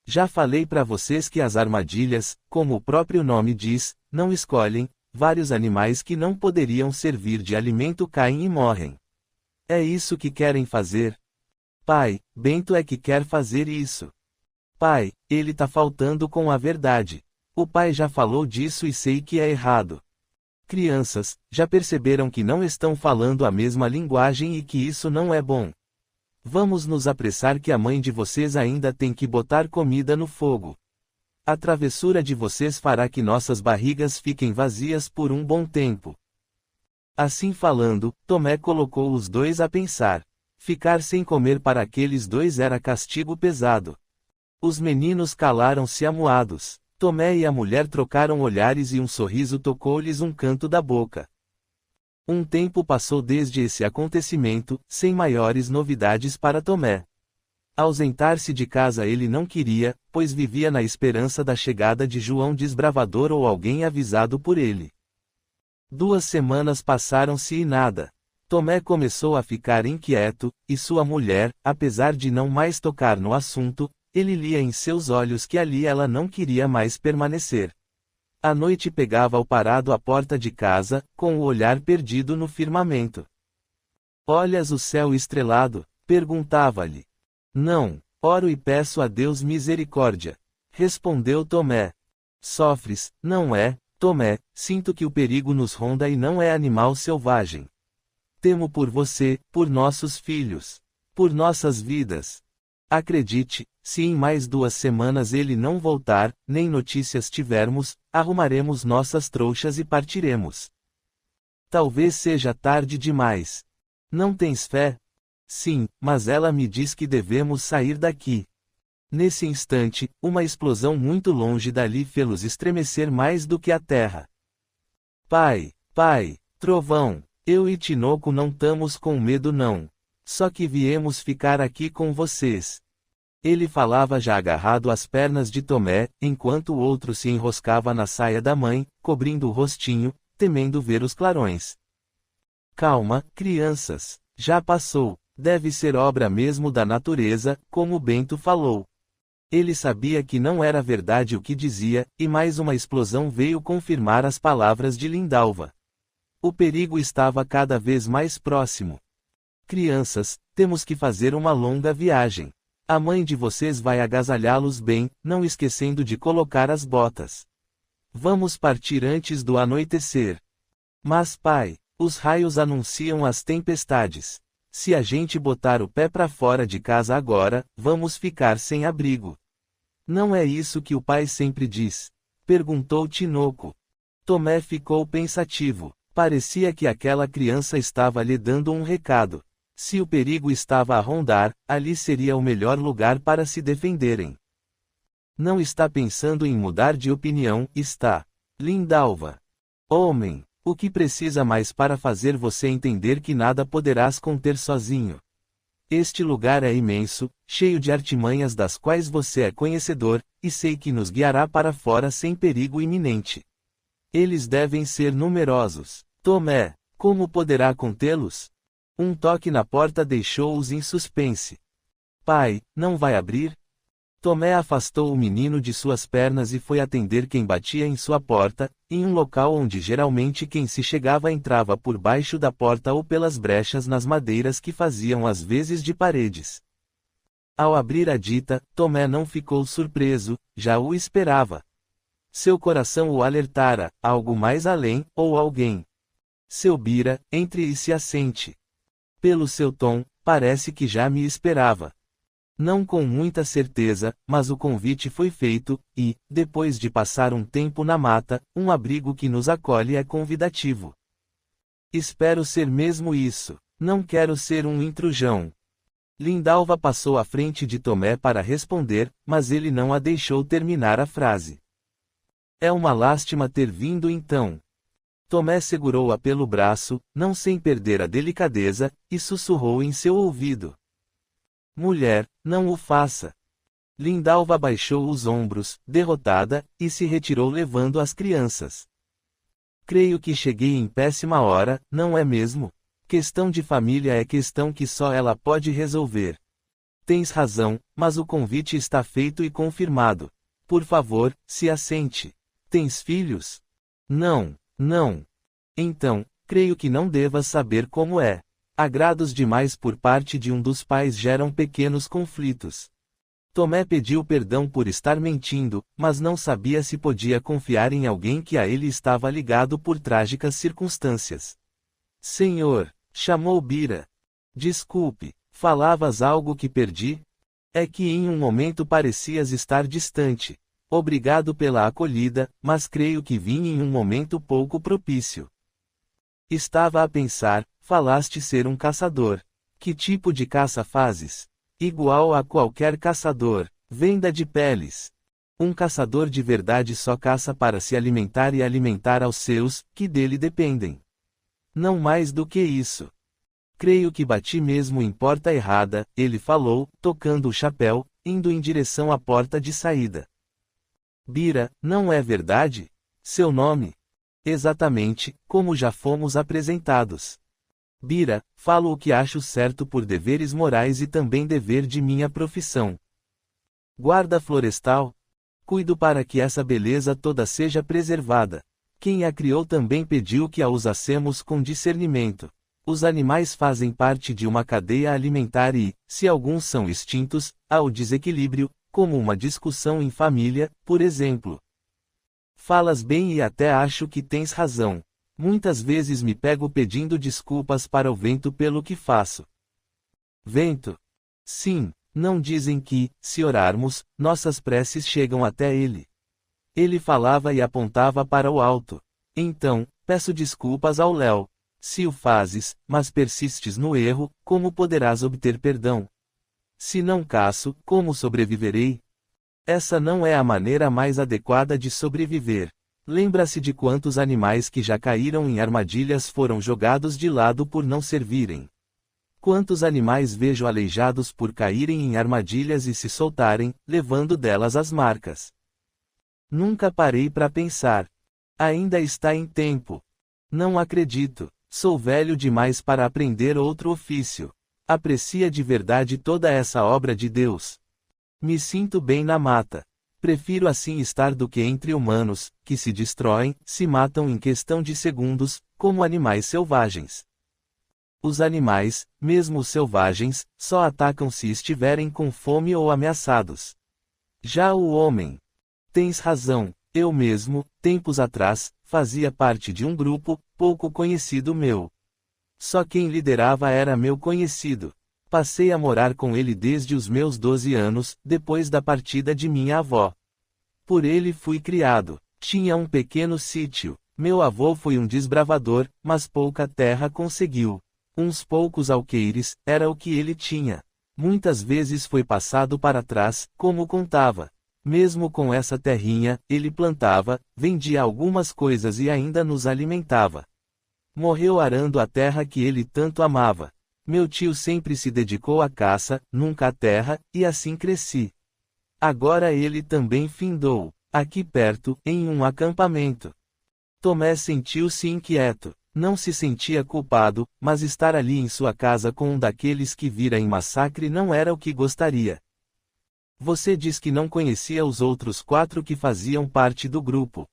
Já falei para vocês que as armadilhas, como o próprio nome diz, não escolhem, vários animais que não poderiam servir de alimento caem e morrem. É isso que querem fazer? Pai, Bento é que quer fazer isso. Pai, ele tá faltando com a verdade. O pai já falou disso e sei que é errado. Crianças, já perceberam que não estão falando a mesma linguagem e que isso não é bom. Vamos nos apressar que a mãe de vocês ainda tem que botar comida no fogo. A travessura de vocês fará que nossas barrigas fiquem vazias por um bom tempo. Assim falando, Tomé colocou os dois a pensar. Ficar sem comer para aqueles dois era castigo pesado. Os meninos calaram-se amuados. Tomé e a mulher trocaram olhares e um sorriso tocou-lhes um canto da boca. Um tempo passou desde esse acontecimento, sem maiores novidades para Tomé. Ausentar-se de casa ele não queria, pois vivia na esperança da chegada de João Desbravador ou alguém avisado por ele. 2 semanas passaram-se e nada. Tomé começou a ficar inquieto, e sua mulher, apesar de não mais tocar no assunto, ele lia em seus olhos que ali ela não queria mais permanecer. À noite pegava-o parado à porta de casa, com o olhar perdido no firmamento. Olhas o céu estrelado? Perguntava-lhe. Não, oro e peço a Deus misericórdia. Respondeu Tomé. Sofres, não é, Tomé? Sinto que o perigo nos ronda e não é animal selvagem. Temo por você, por nossos filhos, por nossas vidas. Acredite, se em mais 2 semanas ele não voltar, nem notícias tivermos, arrumaremos nossas trouxas e partiremos. Talvez seja tarde demais. Não tens fé? Sim, mas ela me diz que devemos sair daqui. Nesse instante, uma explosão muito longe dali fê-los estremecer mais do que a terra. Pai, trovão, eu e Tinoco não tamos com medo não. Só que viemos ficar aqui com vocês. Ele falava já agarrado às pernas de Tomé, enquanto o outro se enroscava na saia da mãe, cobrindo o rostinho, temendo ver os clarões. Calma, crianças, já passou, deve ser obra mesmo da natureza, como Bento falou. Ele sabia que não era verdade o que dizia, e mais uma explosão veio confirmar as palavras de Lindalva. O perigo estava cada vez mais próximo. Crianças, temos que fazer uma longa viagem. A mãe de vocês vai agasalhá-los bem, não esquecendo de colocar as botas. Vamos partir antes do anoitecer. Mas pai, os raios anunciam as tempestades. Se a gente botar o pé para fora de casa agora, vamos ficar sem abrigo. Não é isso que o pai sempre diz? Perguntou Tinoco. Tomé ficou pensativo. Parecia que aquela criança estava lhe dando um recado. Se o perigo estava a rondar, ali seria o melhor lugar para se defenderem. Não está pensando em mudar de opinião, está. Lindalva. Homem, o que precisa mais para fazer você entender que nada poderás conter sozinho? Este lugar é imenso, cheio de artimanhas das quais você é conhecedor, e sei que nos guiará para fora sem perigo iminente. Eles devem ser numerosos. Tomé, como poderá contê-los? Um toque na porta deixou-os em suspense. Pai, não vai abrir? Tomé afastou o menino de suas pernas e foi atender quem batia em sua porta, em um local onde geralmente quem se chegava entrava por baixo da porta ou pelas brechas nas madeiras que faziam às vezes de paredes. Ao abrir a dita, Tomé não ficou surpreso, já o esperava. Seu coração o alertara, algo mais além, ou alguém. Seu Bira, entre e se assente. Pelo seu tom, parece que já me esperava. Não com muita certeza, mas o convite foi feito, e, depois de passar um tempo na mata, um abrigo que nos acolhe é convidativo. Espero ser mesmo isso. Não quero ser um intrujão. Lindalva passou à frente de Tomé para responder, mas ele não a deixou terminar a frase. É uma lástima ter vindo então. Tomé segurou-a pelo braço, não sem perder a delicadeza, e sussurrou em seu ouvido. Mulher, não o faça. Lindalva baixou os ombros, derrotada, e se retirou levando as crianças. Creio que cheguei em péssima hora, não é mesmo? Questão de família é questão que só ela pode resolver. Tens razão, mas o convite está feito e confirmado. Por favor, se assente. Tens filhos? Não, não. Então, creio que não devas saber como é. Agrados demais por parte de um dos pais geram pequenos conflitos. Tomé pediu perdão por estar mentindo, mas não sabia se podia confiar em alguém que a ele estava ligado por trágicas circunstâncias. Senhor, chamou Bira. Desculpe, falavas algo que perdi? É que em um momento parecias estar distante. Obrigado pela acolhida, mas creio que vim em um momento pouco propício. Estava a pensar, falaste ser um caçador. Que tipo de caça fazes? Igual a qualquer caçador, venda de peles. Um caçador de verdade só caça para se alimentar e alimentar aos seus, que dele dependem. Não mais do que isso. Creio que bati mesmo em porta errada, ele falou, tocando o chapéu, indo em direção à porta de saída. Bira, não é verdade? Seu nome? Exatamente, como já fomos apresentados. Bira, falo o que acho certo por deveres morais e também dever de minha profissão. Guarda florestal? Cuido para que essa beleza toda seja preservada. Quem a criou também pediu que a usássemos com discernimento. Os animais fazem parte de uma cadeia alimentar e, se alguns são extintos, há o desequilíbrio, como uma discussão em família, por exemplo. Falas bem e até acho que tens razão. Muitas vezes me pego pedindo desculpas para o vento pelo que faço. Vento? Sim, não dizem que, se orarmos, nossas preces chegam até ele. Ele falava e apontava para o alto. Então, peço desculpas ao Léo. Se o fazes, mas persistes no erro, como poderás obter perdão? Se não caço, como sobreviverei? Essa não é a maneira mais adequada de sobreviver. Lembra-se de quantos animais que já caíram em armadilhas foram jogados de lado por não servirem. Quantos animais vejo aleijados por caírem em armadilhas e se soltarem, levando delas as marcas. Nunca parei para pensar. Ainda está em tempo. Não acredito. Sou velho demais para aprender outro ofício. Aprecia de verdade toda essa obra de Deus. Me sinto bem na mata. Prefiro assim estar do que entre humanos, que se destroem, se matam em questão de segundos, como animais selvagens. Os animais, mesmo os selvagens, só atacam se estiverem com fome ou ameaçados. Já o homem. Tens razão, eu mesmo, tempos atrás, fazia parte de um grupo, pouco conhecido meu. Só quem liderava era meu conhecido. Passei a morar com ele desde os meus 12 anos, depois da partida de minha avó. Por ele fui criado. Tinha um pequeno sítio. Meu avô foi um desbravador, mas pouca terra conseguiu. Uns poucos alqueires, era o que ele tinha. Muitas vezes foi passado para trás, como contava. Mesmo com essa terrinha, ele plantava, vendia algumas coisas e ainda nos alimentava. Morreu arando a terra que ele tanto amava. Meu tio sempre se dedicou à caça, nunca à terra, e assim cresci. Agora ele também findou, aqui perto, em um acampamento. Tomé sentiu-se inquieto. Não se sentia culpado, mas estar ali em sua casa com um daqueles que vira em massacre não era o que gostaria. Você diz que não conhecia os outros 4 que faziam parte do grupo.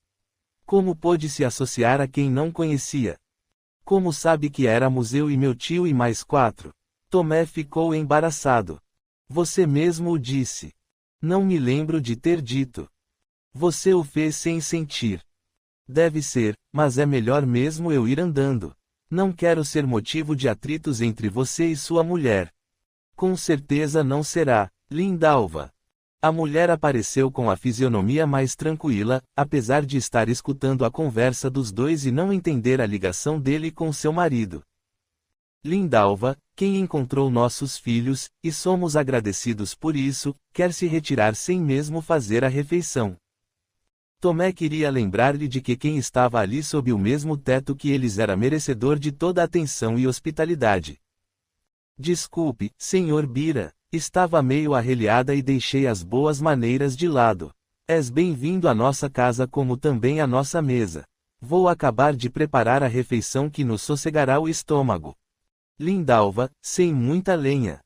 Como pôde se associar a quem não conhecia? Como sabe que éramos eu e meu tio e mais 4? Tomé ficou embaraçado. Você mesmo o disse. Não me lembro de ter dito. Você o fez sem sentir. Deve ser, mas é melhor mesmo eu ir andando. Não quero ser motivo de atritos entre você e sua mulher. Com certeza não será, Lindalva. A mulher apareceu com a fisionomia mais tranquila, apesar de estar escutando a conversa dos dois e não entender a ligação dele com seu marido. Lindalva, quem encontrou nossos filhos, e somos agradecidos por isso, quer se retirar sem mesmo fazer a refeição. Tomé queria lembrar-lhe de que quem estava ali sob o mesmo teto que eles era merecedor de toda a atenção e hospitalidade. Desculpe, Sr. Bira, estava meio arreliada e deixei as boas maneiras de lado. És bem-vindo à nossa casa como também à nossa mesa. Vou acabar de preparar a refeição que nos sossegará o estômago. Lindalva, sem muita lenha.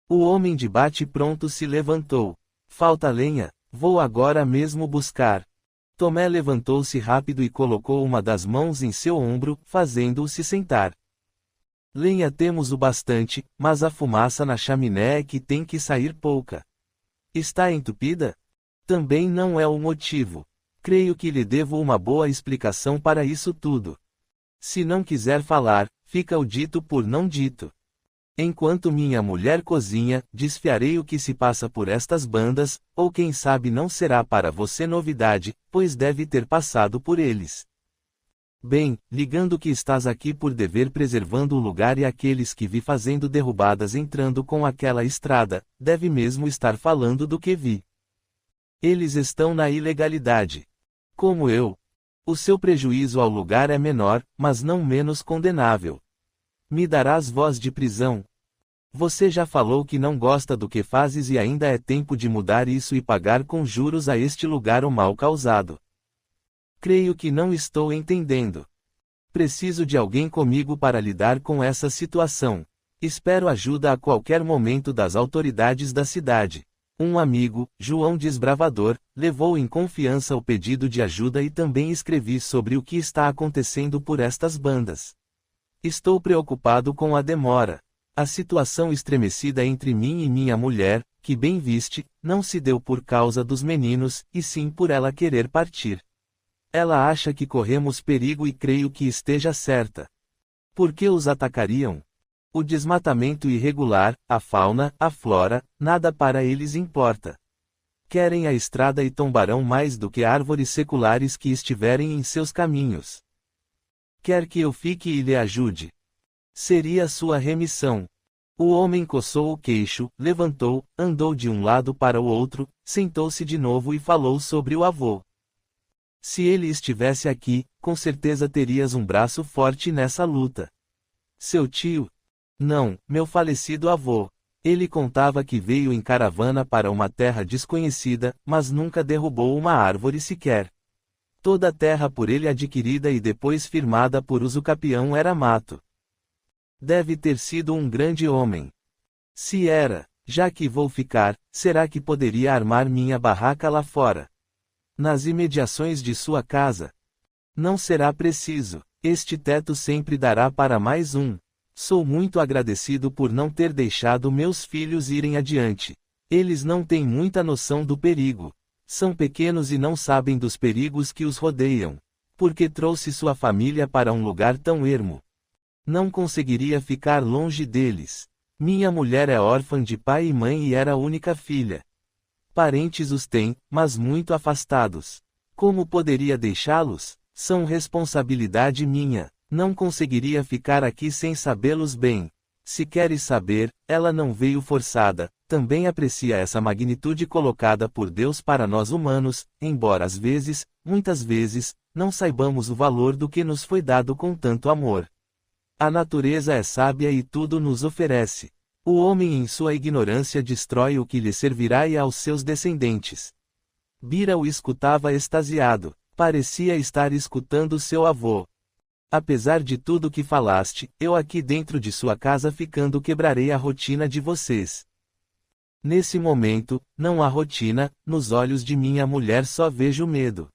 O homem de bate-pronto se levantou. Falta lenha, vou agora mesmo buscar. Tomé levantou-se rápido e colocou uma das mãos em seu ombro, fazendo-o se sentar. Lenha temos o bastante, mas a fumaça na chaminé é que tem que sair pouca. Está entupida? Também não é o motivo. Creio que lhe devo uma boa explicação para isso tudo. Se não quiser falar, fica o dito por não dito. Enquanto minha mulher cozinha, desfiarei o que se passa por estas bandas, ou quem sabe não será para você novidade, pois deve ter passado por eles. Bem, ligando que estás aqui por dever preservando o lugar e aqueles que vi fazendo derrubadas entrando com aquela estrada, deve mesmo estar falando do que vi. Eles estão na ilegalidade. Como eu. O seu prejuízo ao lugar é menor, mas não menos condenável. Me darás voz de prisão. Você já falou que não gosta do que fazes e ainda é tempo de mudar isso e pagar com juros a este lugar o mal causado. Creio que não estou entendendo. Preciso de alguém comigo para lidar com essa situação. Espero ajuda a qualquer momento das autoridades da cidade. Um amigo, João Desbravador, levou em confiança o pedido de ajuda e também escrevi sobre o que está acontecendo por estas bandas. Estou preocupado com a demora. A situação estremecida entre mim e minha mulher, que bem viste, não se deu por causa dos meninos, e sim por ela querer partir. Ela acha que corremos perigo e creio que esteja certa. Por que os atacariam? O desmatamento irregular, a fauna, a flora, nada para eles importa. Querem a estrada e tombarão mais do que árvores seculares que estiverem em seus caminhos. Quer que eu fique e lhe ajude? Seria sua remissão. O homem coçou o queixo, levantou, andou de um lado para o outro, sentou-se de novo e falou sobre o avô. Se ele estivesse aqui, com certeza terias um braço forte nessa luta. Seu tio? Não, meu falecido avô. Ele contava que veio em caravana para uma terra desconhecida, mas nunca derrubou uma árvore sequer. Toda a terra por ele adquirida e depois firmada por usucapião era mato. Deve ter sido um grande homem. Se era, já que vou ficar, será que poderia armar minha barraca lá fora? Nas imediações de sua casa. Não será preciso, este teto sempre dará para mais um. Sou muito agradecido por não ter deixado meus filhos irem adiante. Eles não têm muita noção do perigo. São pequenos e não sabem dos perigos que os rodeiam. Porque trouxe sua família para um lugar tão ermo. Não conseguiria ficar longe deles. Minha mulher é órfã de pai e mãe e era a única filha. Parentes os têm, mas muito afastados. Como poderia deixá-los? São responsabilidade minha. Não conseguiria ficar aqui sem sabê-los bem. Se queres saber, ela não veio forçada, também aprecia essa magnitude colocada por Deus para nós humanos, embora às vezes, muitas vezes, não saibamos o valor do que nos foi dado com tanto amor. A natureza é sábia e tudo nos oferece. O homem em sua ignorância destrói o que lhe servirá e aos seus descendentes. Bira o escutava extasiado, parecia estar escutando seu avô. Apesar de tudo que falaste, eu aqui dentro de sua casa ficando quebrarei a rotina de vocês. Nesse momento, não há rotina, nos olhos de minha mulher só vejo medo.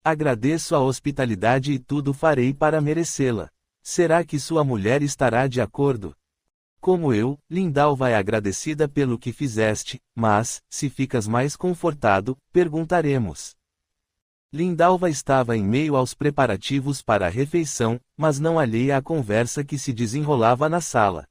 Agradeço a hospitalidade e tudo farei para merecê-la. Será que sua mulher estará de acordo? Como eu, Lindalva é agradecida pelo que fizeste, mas, se ficas mais confortado, perguntaremos. Lindalva estava em meio aos preparativos para a refeição, mas não alheia à conversa que se desenrolava na sala.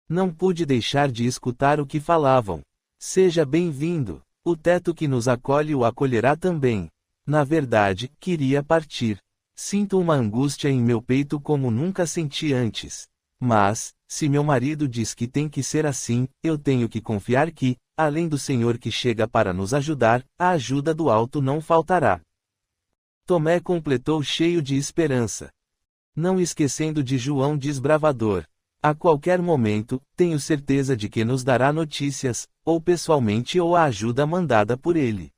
Não pude deixar de escutar o que falavam. Seja bem-vindo. O teto que nos acolhe o acolherá também. Na verdade, queria partir. Sinto uma angústia em meu peito como nunca senti antes. Mas, se meu marido diz que tem que ser assim, eu tenho que confiar que, além do Senhor que chega para nos ajudar, a ajuda do alto não faltará. Tomé completou cheio de esperança. Não esquecendo de João desbravador. A qualquer momento, tenho certeza de que nos dará notícias, ou pessoalmente ou a ajuda mandada por ele.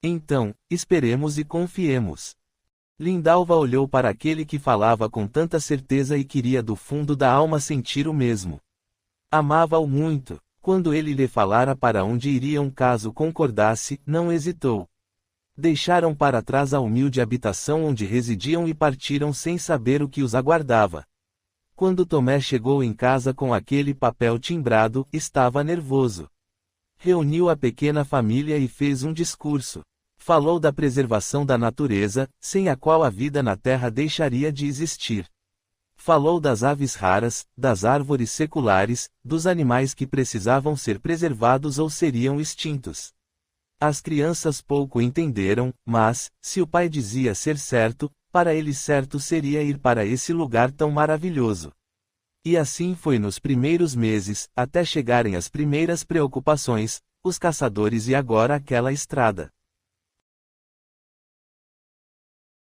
Então, esperemos e confiemos. Lindalva olhou para aquele que falava com tanta certeza e queria do fundo da alma sentir o mesmo. Amava-o muito. Quando ele lhe falara para onde iriam caso concordasse, não hesitou. Deixaram para trás a humilde habitação onde residiam e partiram sem saber o que os aguardava. Quando Tomé chegou em casa com aquele papel timbrado, estava nervoso. Reuniu a pequena família e fez um discurso. Falou da preservação da natureza, sem a qual a vida na Terra deixaria de existir. Falou das aves raras, das árvores seculares, dos animais que precisavam ser preservados ou seriam extintos. As crianças pouco entenderam, mas, se o pai dizia ser certo, para eles certo seria ir para esse lugar tão maravilhoso. E assim foi nos primeiros meses, até chegarem as primeiras preocupações, os caçadores e agora aquela estrada.